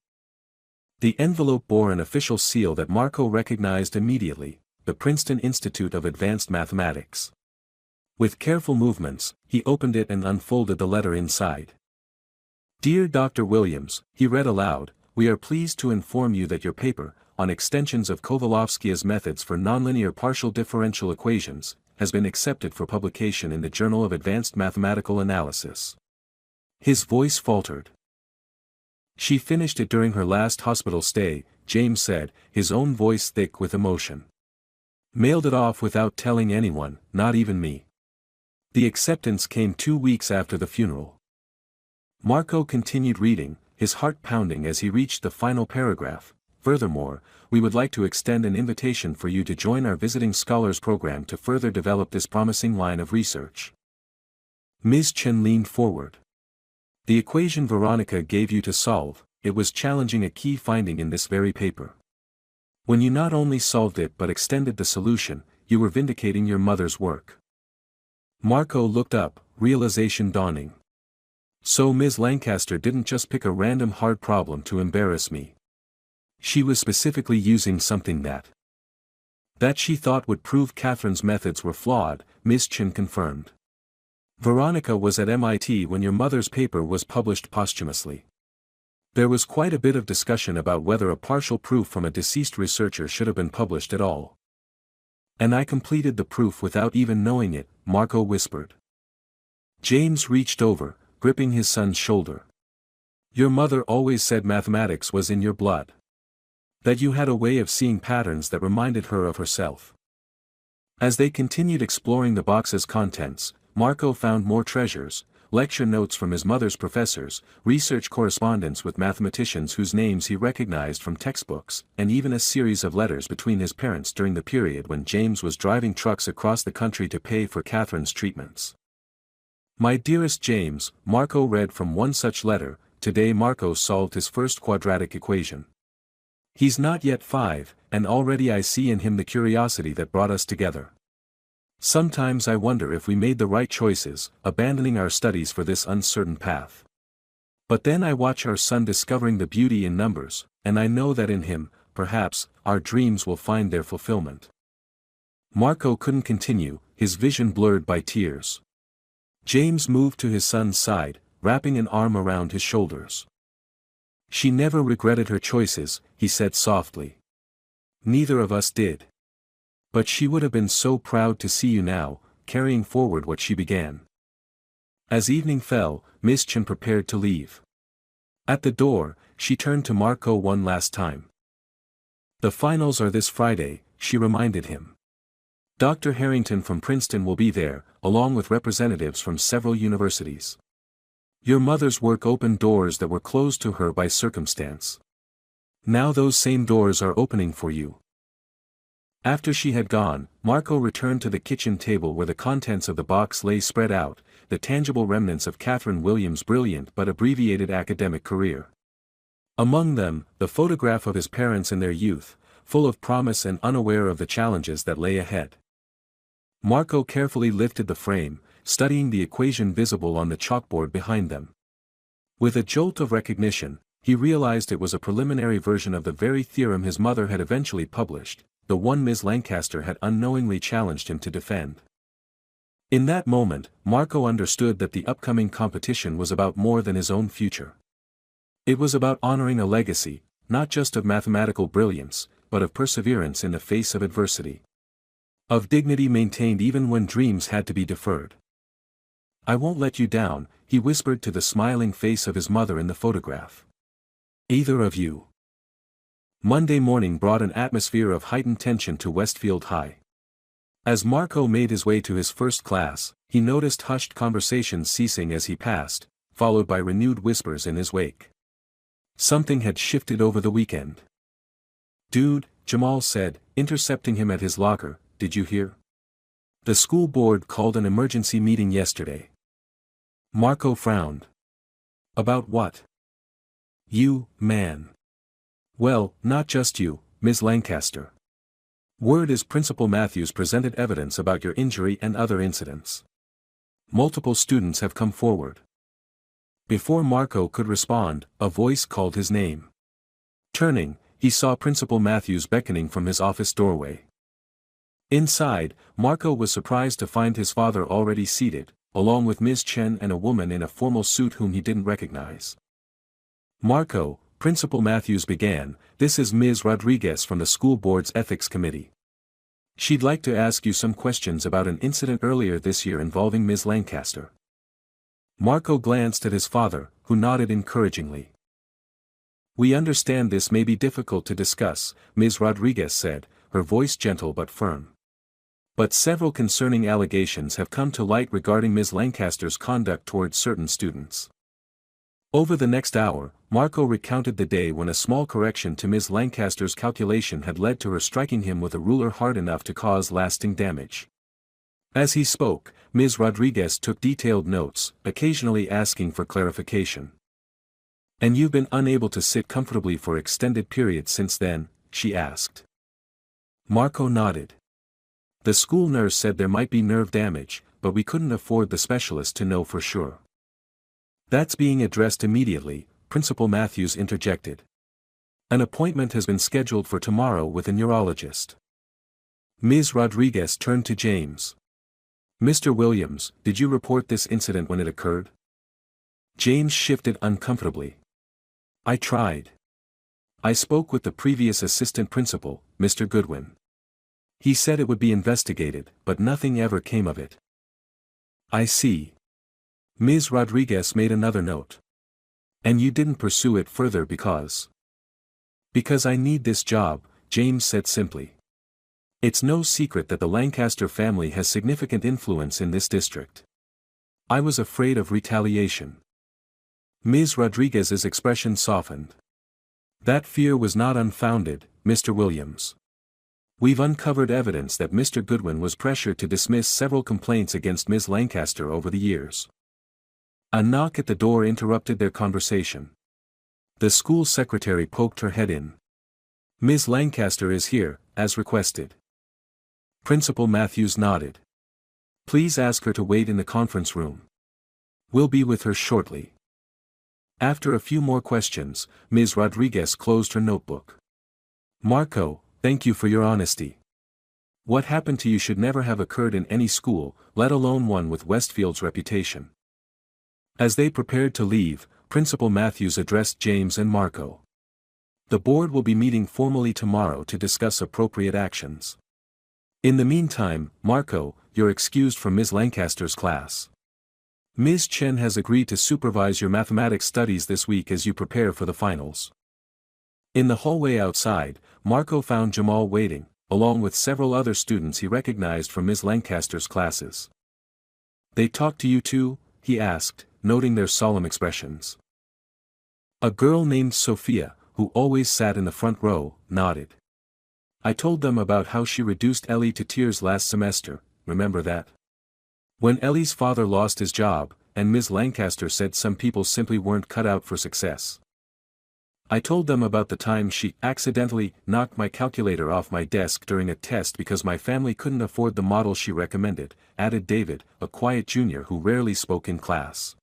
The envelope bore an official seal that Marco recognized immediately, the Princeton Institute of Advanced Mathematics. With careful movements, he opened it and unfolded the letter inside. "Dear Dr. Williams," he read aloud, "we are pleased to inform you that your paper, on extensions of Kovalovskia's methods for nonlinear partial differential equations, has been accepted for publication in the Journal of Advanced Mathematical Analysis." His voice faltered. "She finished it during her last hospital stay," James said, his own voice thick with emotion. "Mailed it off without telling anyone, not even me. The acceptance came 2 weeks after the funeral." Marco continued reading, his heart pounding as he reached the final paragraph. "Furthermore, we would like to extend an invitation for you to join our Visiting Scholars program to further develop this promising line of research." Ms. Chen leaned forward. "The equation Veronica gave you to solve, it was challenging a key finding in this very paper. When you not only solved it but extended the solution, you were vindicating your mother's work." Marco looked up, realization dawning. So Ms. Lancaster didn't just pick a random hard problem to embarrass me. She was specifically using something that she thought would prove Catherine's methods were flawed, Ms. Chen confirmed. "Veronica was at MIT when your mother's paper was published posthumously. There was quite a bit of discussion about whether a partial proof from a deceased researcher should have been published at all. And I completed the proof without even knowing it," Marco whispered. James reached over, gripping his son's shoulder. "Your mother always said mathematics was in your blood. That you had a way of seeing patterns that reminded her of herself." As they continued exploring the box's contents, Marco found more treasures: lecture notes from his mother's professors, research correspondence with mathematicians whose names he recognized from textbooks, and even a series of letters between his parents during the period when James was driving trucks across the country to pay for Catherine's treatments. "My dearest James," Marco read from one such letter, "today Marco solved his first quadratic equation. He's not yet 5, and already I see in him the curiosity that brought us together. Sometimes I wonder if we made the right choices, abandoning our studies for this uncertain path. But then I watch our son discovering the beauty in numbers, and I know that in him, perhaps, our dreams will find their fulfillment." Marco couldn't continue, his vision blurred by tears. James moved to his son's side, wrapping an arm around his shoulders. "She never regretted her choices," he said softly. "Neither of us did. But she would have been so proud to see you now, carrying forward what she began." As evening fell, Miss Chen prepared to leave. At the door, she turned to Marco one last time. "The finals are this Friday," she reminded him. "Dr. Harrington from Princeton will be there, along with representatives from several universities. Your mother's work opened doors that were closed to her by circumstance. Now those same doors are opening for you." After she had gone, Marco returned to the kitchen table where the contents of the box lay spread out, the tangible remnants of Catherine Williams' brilliant but abbreviated academic career. Among them, the photograph of his parents in their youth, full of promise and unaware of the challenges that lay ahead. Marco carefully lifted the frame, studying the equation visible on the chalkboard behind them. With a jolt of recognition, he realized it was a preliminary version of the very theorem his mother had eventually published, the one Ms. Lancaster had unknowingly challenged him to defend. In that moment, Marco understood that the upcoming competition was about more than his own future. It was about honoring a legacy, not just of mathematical brilliance, but of perseverance in the face of adversity. Of dignity maintained even when dreams had to be deferred. "I won't let you down," he whispered to the smiling face of his mother in the photograph. "Either of you." Monday morning brought an atmosphere of heightened tension to Westfield High. As Marco made his way to his first class, he noticed hushed conversations ceasing as he passed, followed by renewed whispers in his wake. Something had shifted over the weekend. "Dude," Jamal said, intercepting him at his locker, "did you hear? The school board called an emergency meeting yesterday. Marco frowned. About what? You, man. Well, not just you, Ms. Lancaster. Word is Principal Matthews presented evidence about your injury and other incidents. Multiple students have come forward. Before Marco could respond, a voice called his name. Turning, he saw Principal Matthews beckoning from his office doorway. Inside, Marco was surprised to find his father already seated, along with Ms. Chen and a woman in a formal suit whom he didn't recognize. Marco, Principal Matthews began, this is Ms. Rodriguez from the school board's ethics committee. She'd like to ask you some questions about an incident earlier this year involving Ms. Lancaster. Marco glanced at his father, who nodded encouragingly. We understand this may be difficult to discuss, Ms. Rodriguez said, her voice gentle but firm. But several concerning allegations have come to light regarding Ms. Lancaster's conduct towards certain students. Over the next hour, Marco recounted the day when a small correction to Ms. Lancaster's calculation had led to her striking him with a ruler hard enough to cause lasting damage. As he spoke, Ms. Rodriguez took detailed notes, occasionally asking for clarification. And you've been unable to sit comfortably for extended periods since then, she asked. Marco nodded. The school nurse said there might be nerve damage, but we couldn't afford the specialist to know for sure. That's being addressed immediately, Principal Matthews interjected. An appointment has been scheduled for tomorrow with a neurologist. Ms. Rodriguez turned to James. Mr. Williams, did you report this incident when it occurred? James shifted uncomfortably. I tried. I spoke with the previous assistant principal, Mr. Goodwin. He said it would be investigated, but nothing ever came of it. I see. Ms. Rodriguez made another note. And you didn't pursue it further because? Because I need this job, James said simply. It's no secret that the Lancaster family has significant influence in this district. I was afraid of retaliation. Ms. Rodriguez's expression softened. That fear was not unfounded, Mr. Williams. We've uncovered evidence that Mr. Goodwin was pressured to dismiss several complaints against Ms. Lancaster over the years. A knock at the door interrupted their conversation. The school secretary poked her head in. Ms. Lancaster is here, as requested. Principal Matthews nodded. Please ask her to wait in the conference room. We'll be with her shortly. After a few more questions, Ms. Rodriguez closed her notebook. Marco, thank you for your honesty. What happened to you should never have occurred in any school, let alone one with Westfield's reputation. As they prepared to leave, Principal Matthews addressed James and Marco. The board will be meeting formally tomorrow to discuss appropriate actions. In the meantime, Marco, you're excused from Ms. Lancaster's class. Ms. Chen has agreed to supervise your mathematics studies this week as you prepare for the finals. In the hallway outside, Marco found Jamal waiting, along with several other students he recognized from Ms. Lancaster's classes. They talked to you too? He asked, noting their solemn expressions. A girl named Sophia, who always sat in the front row, nodded. I told them about how she reduced Ellie to tears last semester, remember that? When Ellie's father lost his job, and Ms. Lancaster said some people simply weren't cut out for success. I told them about the time she accidentally knocked my calculator off my desk during a test because my family couldn't afford the model she recommended, added David, a quiet junior who rarely spoke in class.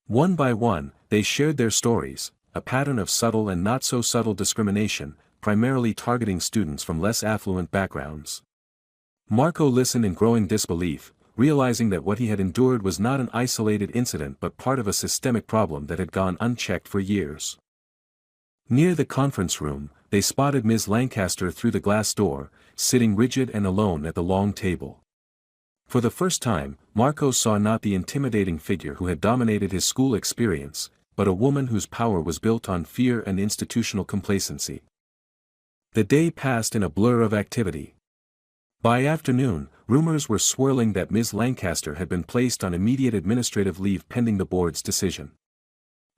One by one, they shared their stories, a pattern of subtle and not-so-subtle discrimination, primarily targeting students from less affluent backgrounds. Marco listened in growing disbelief, realizing that what he had endured was not an isolated incident but part of a systemic problem that had gone unchecked for years. Near the conference room, they spotted Ms. Lancaster through the glass door, sitting rigid and alone at the long table. For the first time, Marco saw not the intimidating figure who had dominated his school experience, but a woman whose power was built on fear and institutional complacency. The day passed in a blur of activity. By afternoon, rumors were swirling that Ms. Lancaster had been placed on immediate administrative leave pending the board's decision.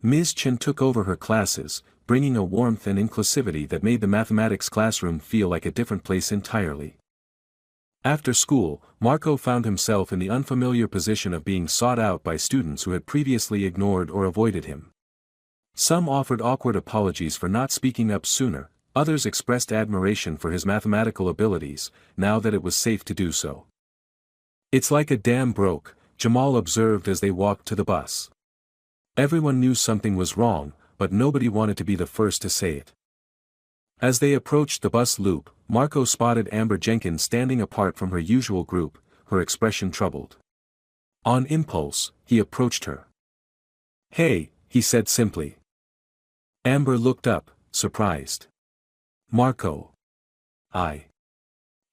Ms. Chen took over her classes, bringing a warmth and inclusivity that made the mathematics classroom feel like a different place entirely. After school, Marco found himself in the unfamiliar position of being sought out by students who had previously ignored or avoided him. Some offered awkward apologies for not speaking up sooner, others expressed admiration for his mathematical abilities, now that it was safe to do so. "It's like a dam broke," Jamal observed as they walked to the bus. Everyone knew something was wrong, but nobody wanted to be the first to say it. As they approached the bus loop, Marco spotted Amber Jenkins standing apart from her usual group, her expression troubled. On impulse, he approached her. "Hey," he said simply. Amber looked up, surprised. "Marco. I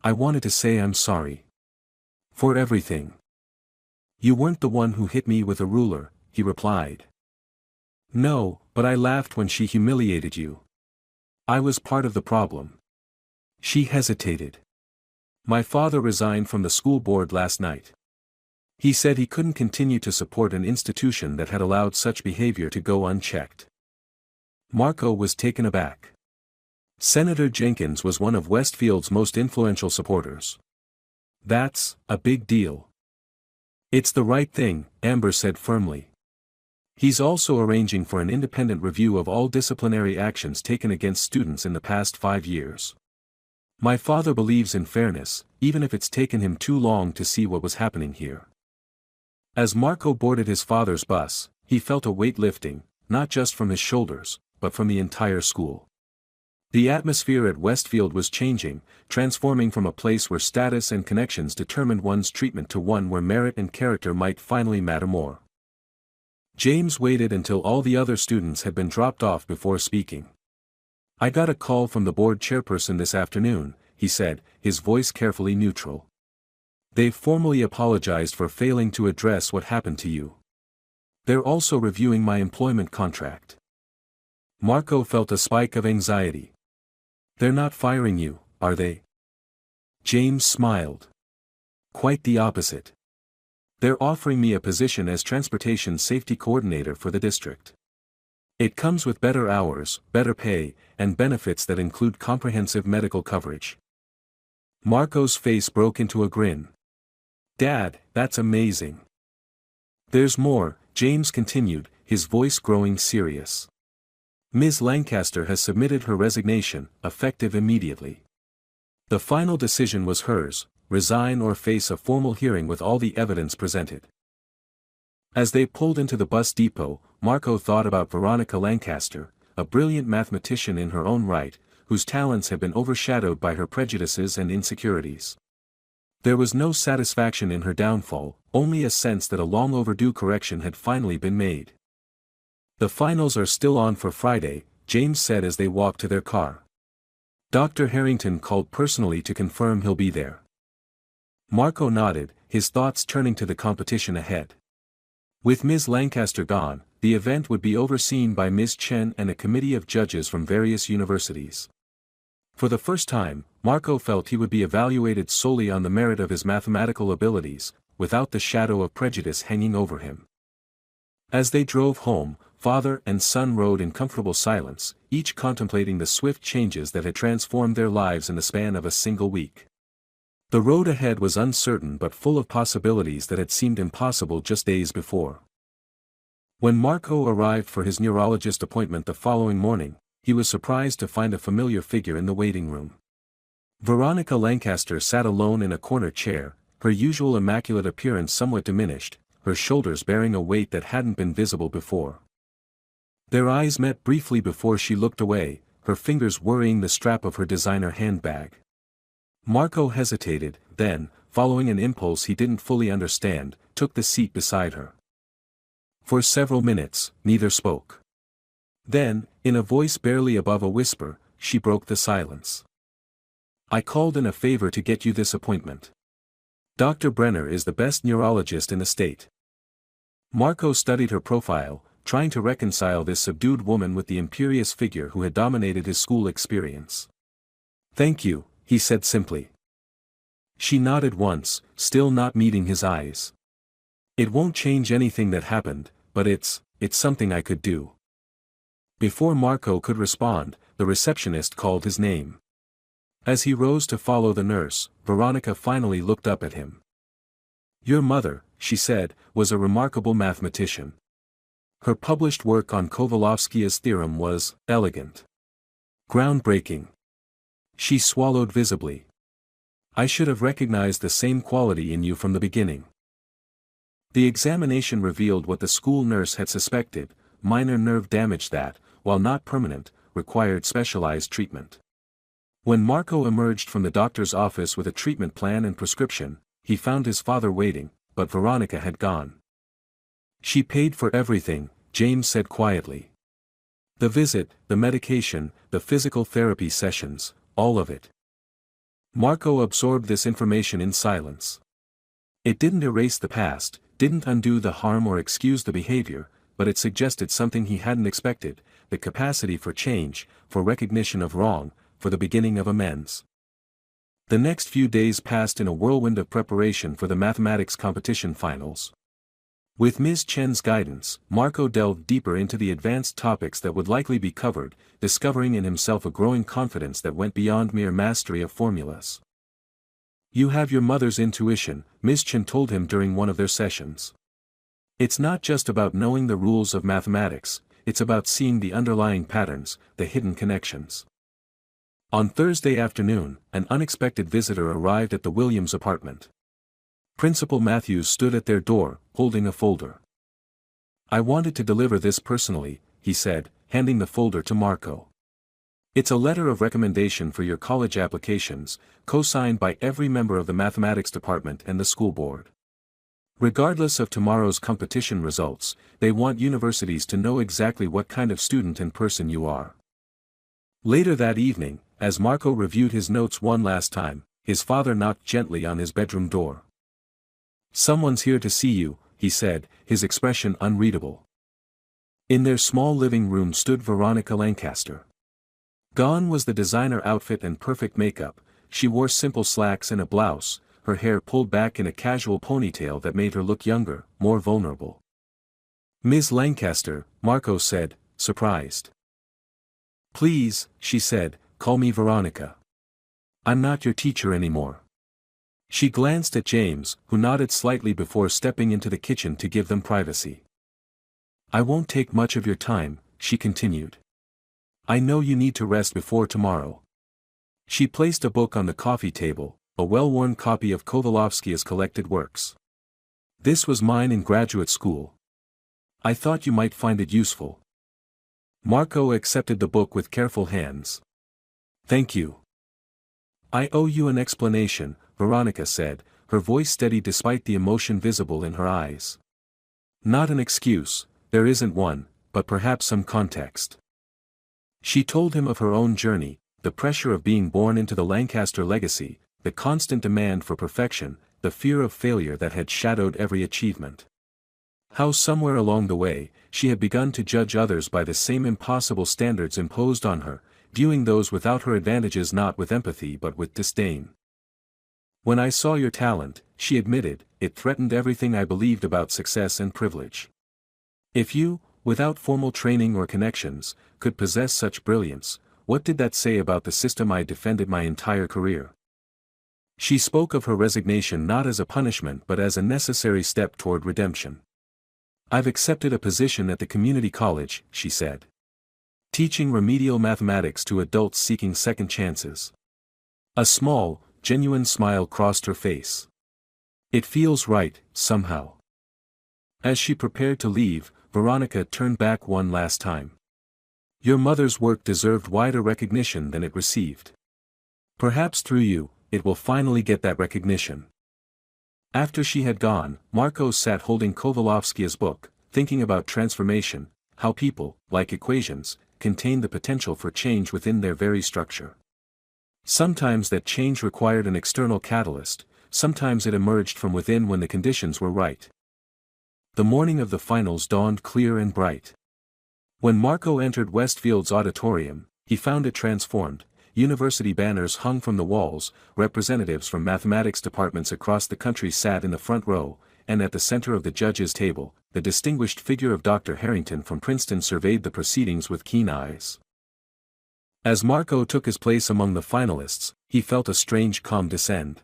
wanted to say I'm sorry. For everything." "You weren't the one who hit me with a ruler," he replied. "No, but I laughed when she humiliated you. I was part of the problem." She hesitated. "My father resigned from the school board last night. He said he couldn't continue to support an institution that had allowed such behavior to go unchecked." Marco was taken aback. Senator Jenkins was one of Westfield's most influential supporters. "That's a big deal." "It's the right thing," Amber said firmly. "He's also arranging for an independent review of all disciplinary actions taken against students in the past 5 years. My father believes in fairness, even if it's taken him too long to see what was happening here." As Marco boarded his father's bus, he felt a weight lifting, not just from his shoulders, but from the entire school. The atmosphere at Westfield was changing, transforming from a place where status and connections determined one's treatment to one where merit and character might finally matter more. James waited until all the other students had been dropped off before speaking. "I got a call from the board chairperson this afternoon," he said, his voice carefully neutral. "They've formally apologized for failing to address what happened to you. They're also reviewing my employment contract." Marco felt a spike of anxiety. "They're not firing you, are they?" James smiled. "Quite the opposite. They're offering me a position as transportation safety coordinator for the district. It comes with better hours, better pay, and benefits that include comprehensive medical coverage." Marco's face broke into a grin. "Dad, that's amazing." "There's more," James continued, his voice growing serious. "Ms. Lancaster has submitted her resignation, effective immediately. The final decision was hers: resign or face a formal hearing with all the evidence presented." As they pulled into the bus depot, Marco thought about Veronica Lancaster, a brilliant mathematician in her own right, whose talents had been overshadowed by her prejudices and insecurities. There was no satisfaction in her downfall, only a sense that a long overdue correction had finally been made. "The finals are still on for Friday," James said as they walked to their car. "Dr. Harrington called personally to confirm he'll be there." Marco nodded, his thoughts turning to the competition ahead. With Ms. Lancaster gone, the event would be overseen by Ms. Chen and a committee of judges from various universities. For the first time, Marco felt he would be evaluated solely on the merit of his mathematical abilities, without the shadow of prejudice hanging over him. As they drove home, father and son rode in comfortable silence, each contemplating the swift changes that had transformed their lives in the span of a single week. The road ahead was uncertain but full of possibilities that had seemed impossible just days before. When Marco arrived for his neurologist appointment the following morning, he was surprised to find a familiar figure in the waiting room. Veronica Lancaster sat alone in a corner chair, her usual immaculate appearance somewhat diminished, her shoulders bearing a weight that hadn't been visible before. Their eyes met briefly before she looked away, her fingers worrying the strap of her designer handbag. Marco hesitated, then, following an impulse he didn't fully understand, took the seat beside her. For several minutes, neither spoke. Then, in a voice barely above a whisper, she broke the silence. "I called in a favor to get you this appointment. Dr. Brenner is the best neurologist in the state." Marco studied her profile, trying to reconcile this subdued woman with the imperious figure who had dominated his school experience. "Thank you," he said simply. She nodded once, still not meeting his eyes. "It won't change anything that happened, but it's something I could do." Before Marco could respond, the receptionist called his name. As he rose to follow the nurse, Veronica finally looked up at him. "Your mother," she said, "was a remarkable mathematician. Her published work on Kovalovskia's theorem was elegant. Groundbreaking." She swallowed visibly. "I should have recognized the same quality in you from the beginning." The examination revealed what the school nurse had suspected: minor nerve damage that, while not permanent, required specialized treatment. When Marco emerged from the doctor's office with a treatment plan and prescription, he found his father waiting, but Veronica had gone. "She paid for everything," James said quietly. "The visit, the medication, the physical therapy sessions, all of it." Marco absorbed this information in silence. It didn't erase the past, didn't undo the harm or excuse the behavior, but it suggested something he hadn't expected: the capacity for change, for recognition of wrong, for the beginning of amends. The next few days passed in a whirlwind of preparation for the mathematics competition finals. With Ms. Chen's guidance, Marco delved deeper into the advanced topics that would likely be covered, discovering in himself a growing confidence that went beyond mere mastery of formulas. "You have your mother's intuition," Ms. Chen told him during one of their sessions. "It's not just about knowing the rules of mathematics, it's about seeing the underlying patterns, the hidden connections." On Thursday afternoon, an unexpected visitor arrived at the Williams apartment. Principal Matthews stood at their door, holding a folder. "I wanted to deliver this personally," he said, handing the folder to Marco. "It's a letter of recommendation for your college applications, co-signed by every member of the mathematics department and the school board. Regardless of tomorrow's competition results, they want universities to know exactly what kind of student and person you are." Later that evening, as Marco reviewed his notes one last time, his father knocked gently on his bedroom door. "Someone's here to see you," he said, his expression unreadable. In their small living room stood Veronica Lancaster. Gone was the designer outfit and perfect makeup. She wore simple slacks and a blouse, her hair pulled back in a casual ponytail that made her look younger, more vulnerable. "Ms. Lancaster," Marco said, surprised. "Please," she said, "call me Veronica. I'm not your teacher anymore." She glanced at James, who nodded slightly before stepping into the kitchen to give them privacy. "I won't take much of your time," she continued. "I know you need to rest before tomorrow." She placed a book on the coffee table, a well-worn copy of Kovalovskia's collected works. "This was mine in graduate school. I thought you might find it useful." Marco accepted the book with careful hands. "Thank you." "I owe you an explanation," Veronica said, her voice steady despite the emotion visible in her eyes. "Not an excuse, there isn't one, but perhaps some context." She told him of her own journey, the pressure of being born into the Lancaster legacy, the constant demand for perfection, the fear of failure that had shadowed every achievement. How somewhere along the way, she had begun to judge others by the same impossible standards imposed on her, viewing those without her advantages not with empathy but with disdain. "When I saw your talent," she admitted, "it threatened everything I believed about success and privilege. If you, without formal training or connections, could possess such brilliance, what did that say about the system I defended my entire career?" She spoke of her resignation not as a punishment but as a necessary step toward redemption. "I've accepted a position at the community college," she said. "Teaching remedial mathematics to adults seeking second chances." A small, genuine smile crossed her face. "It feels right, somehow." As she prepared to leave, Veronica turned back one last time. "Your mother's work deserved wider recognition than it received. Perhaps through you, it will finally get that recognition." After she had gone, Marco sat holding Kovalovskia's book, thinking about transformation, how people, like equations, contain the potential for change within their very structure. Sometimes that change required an external catalyst, sometimes it emerged from within when the conditions were right. The morning of the finals dawned clear and bright. When Marco entered Westfield's auditorium, he found it transformed. University banners hung from the walls, representatives from mathematics departments across the country sat in the front row, and at the center of the judges' table, the distinguished figure of Dr. Harrington from Princeton surveyed the proceedings with keen eyes. As Marco took his place among the finalists, he felt a strange calm descend.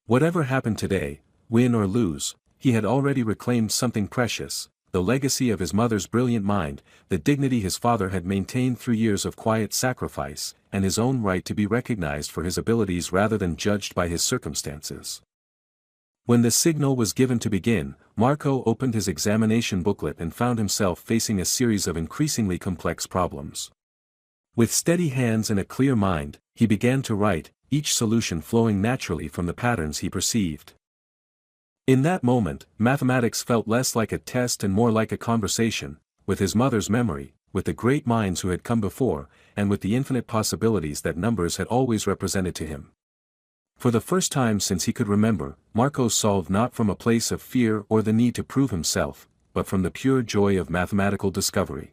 Whatever happened today, win or lose, he had already reclaimed something precious, the legacy of his mother's brilliant mind, the dignity his father had maintained through years of quiet sacrifice, and his own right to be recognized for his abilities rather than judged by his circumstances. When the signal was given to begin, Marco opened his examination booklet and found himself facing a series of increasingly complex problems. With steady hands and a clear mind, he began to write, each solution flowing naturally from the patterns he perceived. In that moment, mathematics felt less like a test and more like a conversation, with his mother's memory, with the great minds who had come before, and with the infinite possibilities that numbers had always represented to him. For the first time since he could remember, Marco solved not from a place of fear or the need to prove himself, but from the pure joy of mathematical discovery.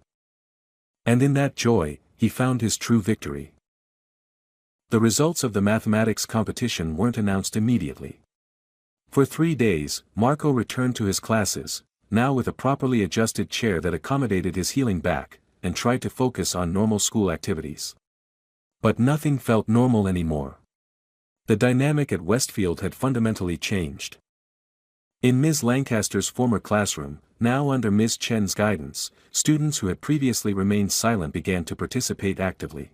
And in that joy, he found his true victory. The results of the mathematics competition weren't announced immediately. For 3 days, Marco returned to his classes, now with a properly adjusted chair that accommodated his healing back, and tried to focus on normal school activities. But nothing felt normal anymore. The dynamic at Westfield had fundamentally changed. In Ms. Lancaster's former classroom, now under Ms. Chen's guidance, students who had previously remained silent began to participate actively.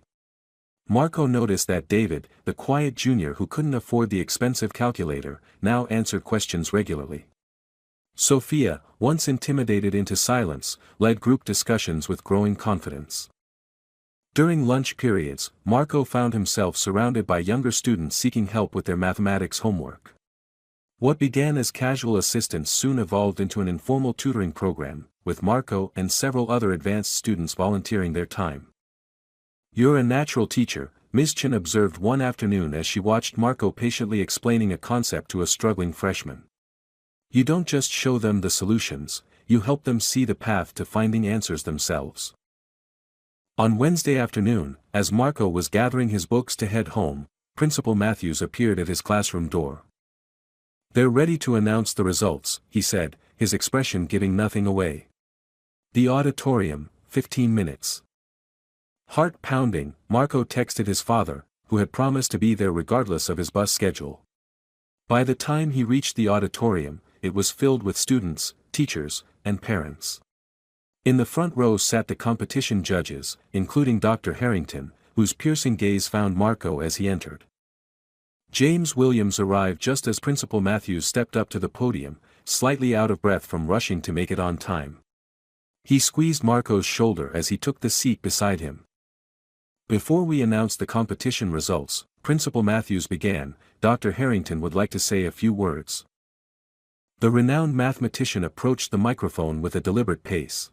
Marco noticed that David, the quiet junior who couldn't afford the expensive calculator, now answered questions regularly. Sophia, once intimidated into silence, led group discussions with growing confidence. During lunch periods, Marco found himself surrounded by younger students seeking help with their mathematics homework. What began as casual assistance soon evolved into an informal tutoring program, with Marco and several other advanced students volunteering their time. "You're a natural teacher," Ms. Chen observed one afternoon as she watched Marco patiently explaining a concept to a struggling freshman. "You don't just show them the solutions, you help them see the path to finding answers themselves." On Wednesday afternoon, as Marco was gathering his books to head home, Principal Matthews appeared at his classroom door. "They're ready to announce the results," he said, his expression giving nothing away. "The auditorium, 15 minutes. Heart pounding, Marco texted his father, who had promised to be there regardless of his bus schedule. By the time he reached the auditorium, it was filled with students, teachers, and parents. In the front row sat the competition judges, including Dr. Harrington, whose piercing gaze found Marco as he entered. James Williams arrived just as Principal Matthews stepped up to the podium, slightly out of breath from rushing to make it on time. He squeezed Marco's shoulder as he took the seat beside him. "Before we announce the competition results," Principal Matthews began, "Dr. Harrington would like to say a few words." The renowned mathematician approached the microphone with a deliberate pace.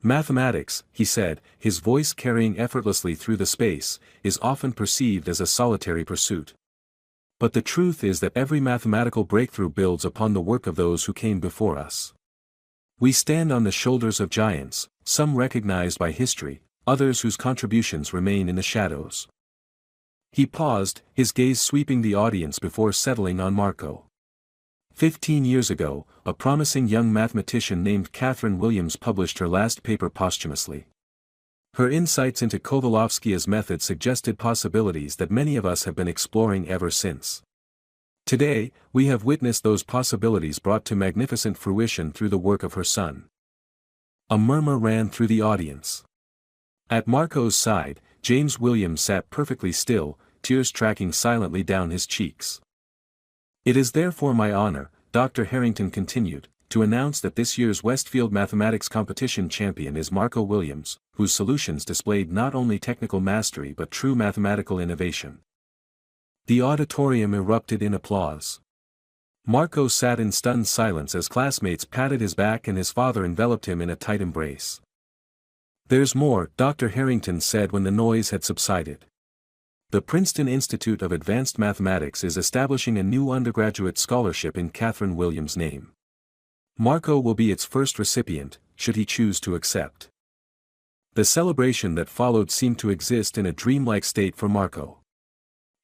"Mathematics," he said, his voice carrying effortlessly through the space, "is often perceived as a solitary pursuit. But the truth is that every mathematical breakthrough builds upon the work of those who came before us. We stand on the shoulders of giants, some recognized by history, others whose contributions remain in the shadows." He paused, his gaze sweeping the audience before settling on Marco. 15 years ago, a promising young mathematician named Catherine Williams published her last paper posthumously. Her insights into Kovalovskia's method suggested possibilities that many of us have been exploring ever since. Today, we have witnessed those possibilities brought to magnificent fruition through the work of her son. A murmur ran through the audience. At Marco's side, James Williams sat perfectly still, tears tracking silently down his cheeks. "It is therefore my honor," Dr. Harrington continued, "to announce that this year's Westfield Mathematics Competition champion is Marco Williams, whose solutions displayed not only technical mastery but true mathematical innovation." The auditorium erupted in applause. Marco sat in stunned silence as classmates patted his back and his father enveloped him in a tight embrace. "There's more," Dr. Harrington said when the noise had subsided. "The Princeton Institute of Advanced Mathematics is establishing a new undergraduate scholarship in Catherine Williams' name. Marco will be its first recipient, should he choose to accept." The celebration that followed seemed to exist in a dreamlike state for Marco.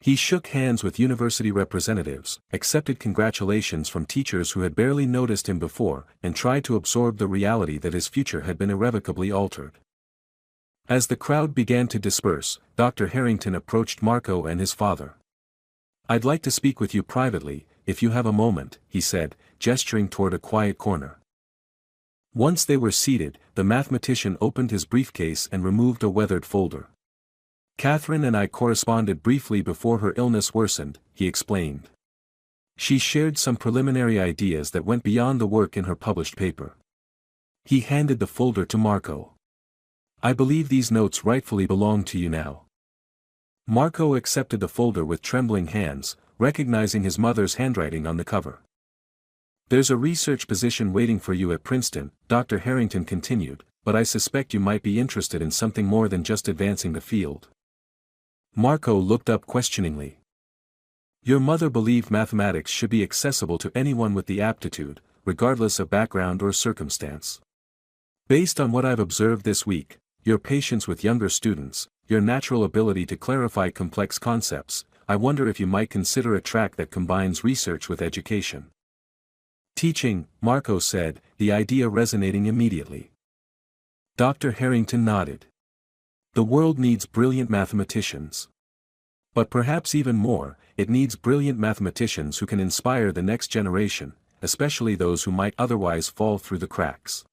He shook hands with university representatives, accepted congratulations from teachers who had barely noticed him before, and tried to absorb the reality that his future had been irrevocably altered. As the crowd began to disperse, Dr. Harrington approached Marco and his father. "I'd like to speak with you privately, if you have a moment," he said, gesturing toward a quiet corner. Once they were seated, the mathematician opened his briefcase and removed a weathered folder. "Catherine and I corresponded briefly before her illness worsened," he explained. "She shared some preliminary ideas that went beyond the work in her published paper." He handed the folder to Marco. "I believe these notes rightfully belong to you now." Marco accepted the folder with trembling hands, recognizing his mother's handwriting on the cover. "There's a research position waiting for you at Princeton," Dr. Harrington continued, "but I suspect you might be interested in something more than just advancing the field." Marco looked up questioningly. "Your mother believed mathematics should be accessible to anyone with the aptitude, regardless of background or circumstance. Based on what I've observed this week, your patience with younger students, your natural ability to clarify complex concepts, I wonder if you might consider a track that combines research with education." "Teaching," Marco said, the idea resonating immediately. Dr. Harrington nodded. "The world needs brilliant mathematicians. But perhaps even more, it needs brilliant mathematicians who can inspire the next generation, especially those who might otherwise fall through the cracks."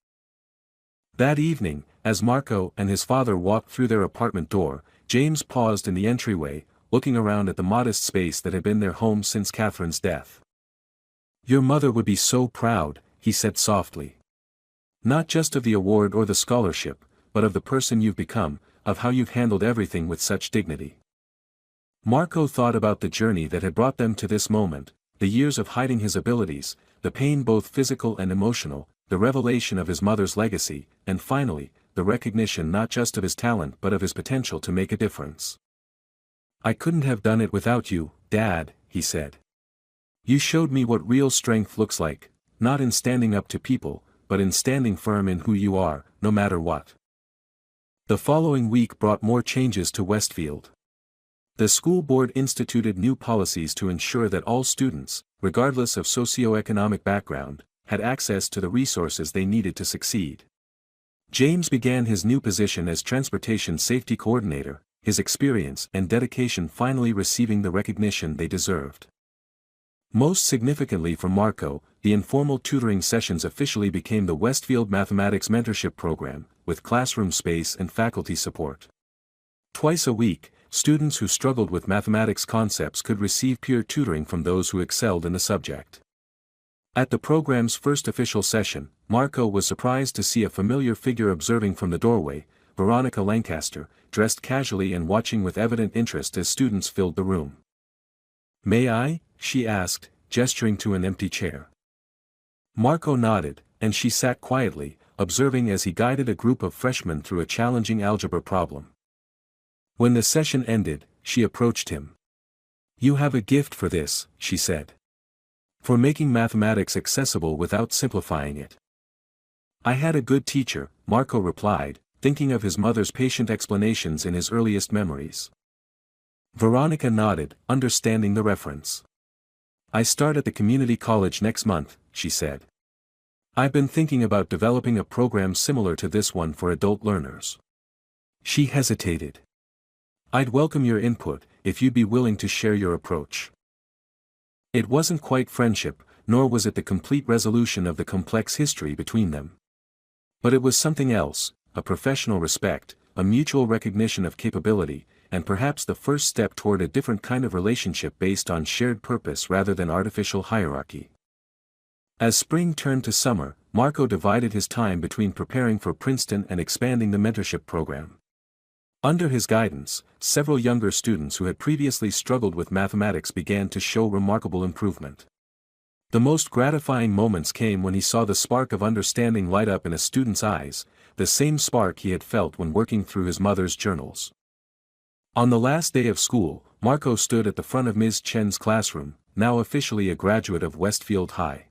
That evening, as Marco and his father walked through their apartment door, James paused in the entryway, looking around at the modest space that had been their home since Catherine's death. "Your mother would be so proud," he said softly. "Not just of the award or the scholarship, but of the person you've become, of how you've handled everything with such dignity." Marco thought about the journey that had brought them to this moment, the years of hiding his abilities, the pain both physical and emotional, the revelation of his mother's legacy, and finally, the recognition not just of his talent but of his potential to make a difference. "I couldn't have done it without you, Dad," he said. "You showed me what real strength looks like, not in standing up to people, but in standing firm in who you are, no matter what." The following week brought more changes to Westfield. The school board instituted new policies to ensure that all students, regardless of socioeconomic background, had access to the resources they needed to succeed. James began his new position as Transportation Safety Coordinator, his experience and dedication finally receiving the recognition they deserved. Most significantly for Marco, the informal tutoring sessions officially became the Westfield Mathematics Mentorship Program, with classroom space and faculty support. Twice a week, students who struggled with mathematics concepts could receive peer tutoring from those who excelled in the subject. At the program's first official session, Marco was surprised to see a familiar figure observing from the doorway, Veronica Lancaster, dressed casually and watching with evident interest as students filled the room. "May I?" she asked, gesturing to an empty chair. Marco nodded, and she sat quietly, observing as he guided a group of freshmen through a challenging algebra problem. When the session ended, she approached him. "You have a gift for this," she said. "For making mathematics accessible without simplifying it." "I had a good teacher," Marco replied, thinking of his mother's patient explanations in his earliest memories. Veronica nodded, understanding the reference. "I start at the community college next month," she said. "I've been thinking about developing a program similar to this one for adult learners." She hesitated. "I'd welcome your input, if you'd be willing to share your approach." It wasn't quite friendship, nor was it the complete resolution of the complex history between them. But it was something else, a professional respect, a mutual recognition of capability, and perhaps the first step toward a different kind of relationship based on shared purpose rather than artificial hierarchy. As spring turned to summer, Marco divided his time between preparing for Princeton and expanding the mentorship program. Under his guidance, several younger students who had previously struggled with mathematics began to show remarkable improvement. The most gratifying moments came when he saw the spark of understanding light up in a student's eyes, the same spark he had felt when working through his mother's journals. On the last day of school, Marco stood at the front of Ms. Chen's classroom, now officially a graduate of Westfield High.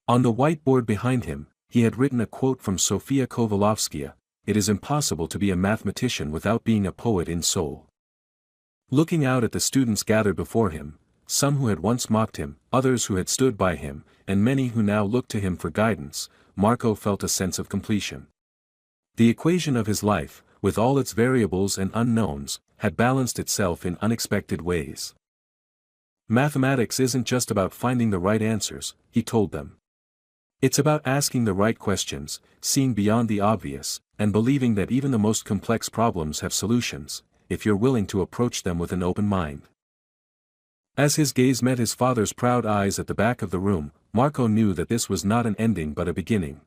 On the whiteboard behind him, he had written a quote from Sofia Kovalovskaya: "It is impossible to be a mathematician without being a poet in soul." Looking out at the students gathered before him, some who had once mocked him, others who had stood by him, and many who now looked to him for guidance, Marco felt a sense of completion. The equation of his life, with all its variables and unknowns, had balanced itself in unexpected ways. Mathematics isn't just about finding the right answers, he told them. It's about asking the right questions, seeing beyond the obvious, and believing that even the most complex problems have solutions, if you're willing to approach them with an open mind. As his gaze met his father's proud eyes at the back of the room, Marco knew that this was not an ending but a beginning.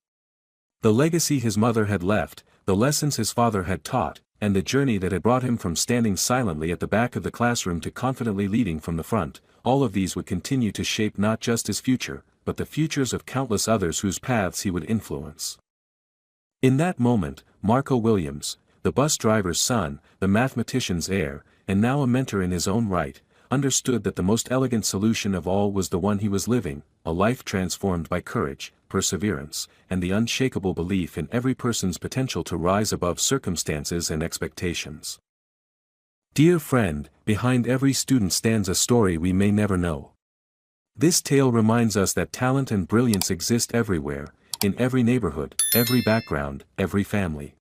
The legacy his mother had left, the lessons his father had taught, and the journey that had brought him from standing silently at the back of the classroom to confidently leading from the front, all of these would continue to shape not just his future, but the futures of countless others whose paths he would influence. In that moment, Marco Williams, the bus driver's son, the mathematician's heir, and now a mentor in his own right, understood that the most elegant solution of all was the one he was living, a life transformed by courage, perseverance, and the unshakable belief in every person's potential to rise above circumstances and expectations. Dear friend, behind every student stands a story we may never know. This tale reminds us that talent and brilliance exist everywhere, in every neighborhood, every background, every family.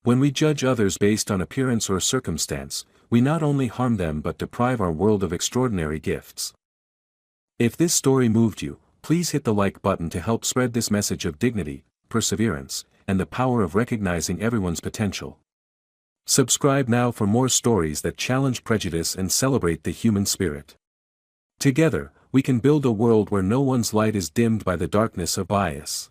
When we judge others based on appearance or circumstance, we not only harm them but deprive our world of extraordinary gifts. If this story moved you, please hit the like button to help spread this message of dignity, perseverance, and the power of recognizing everyone's potential. Subscribe now for more stories that challenge prejudice and celebrate the human spirit. Together, we can build a world where no one's light is dimmed by the darkness of bias.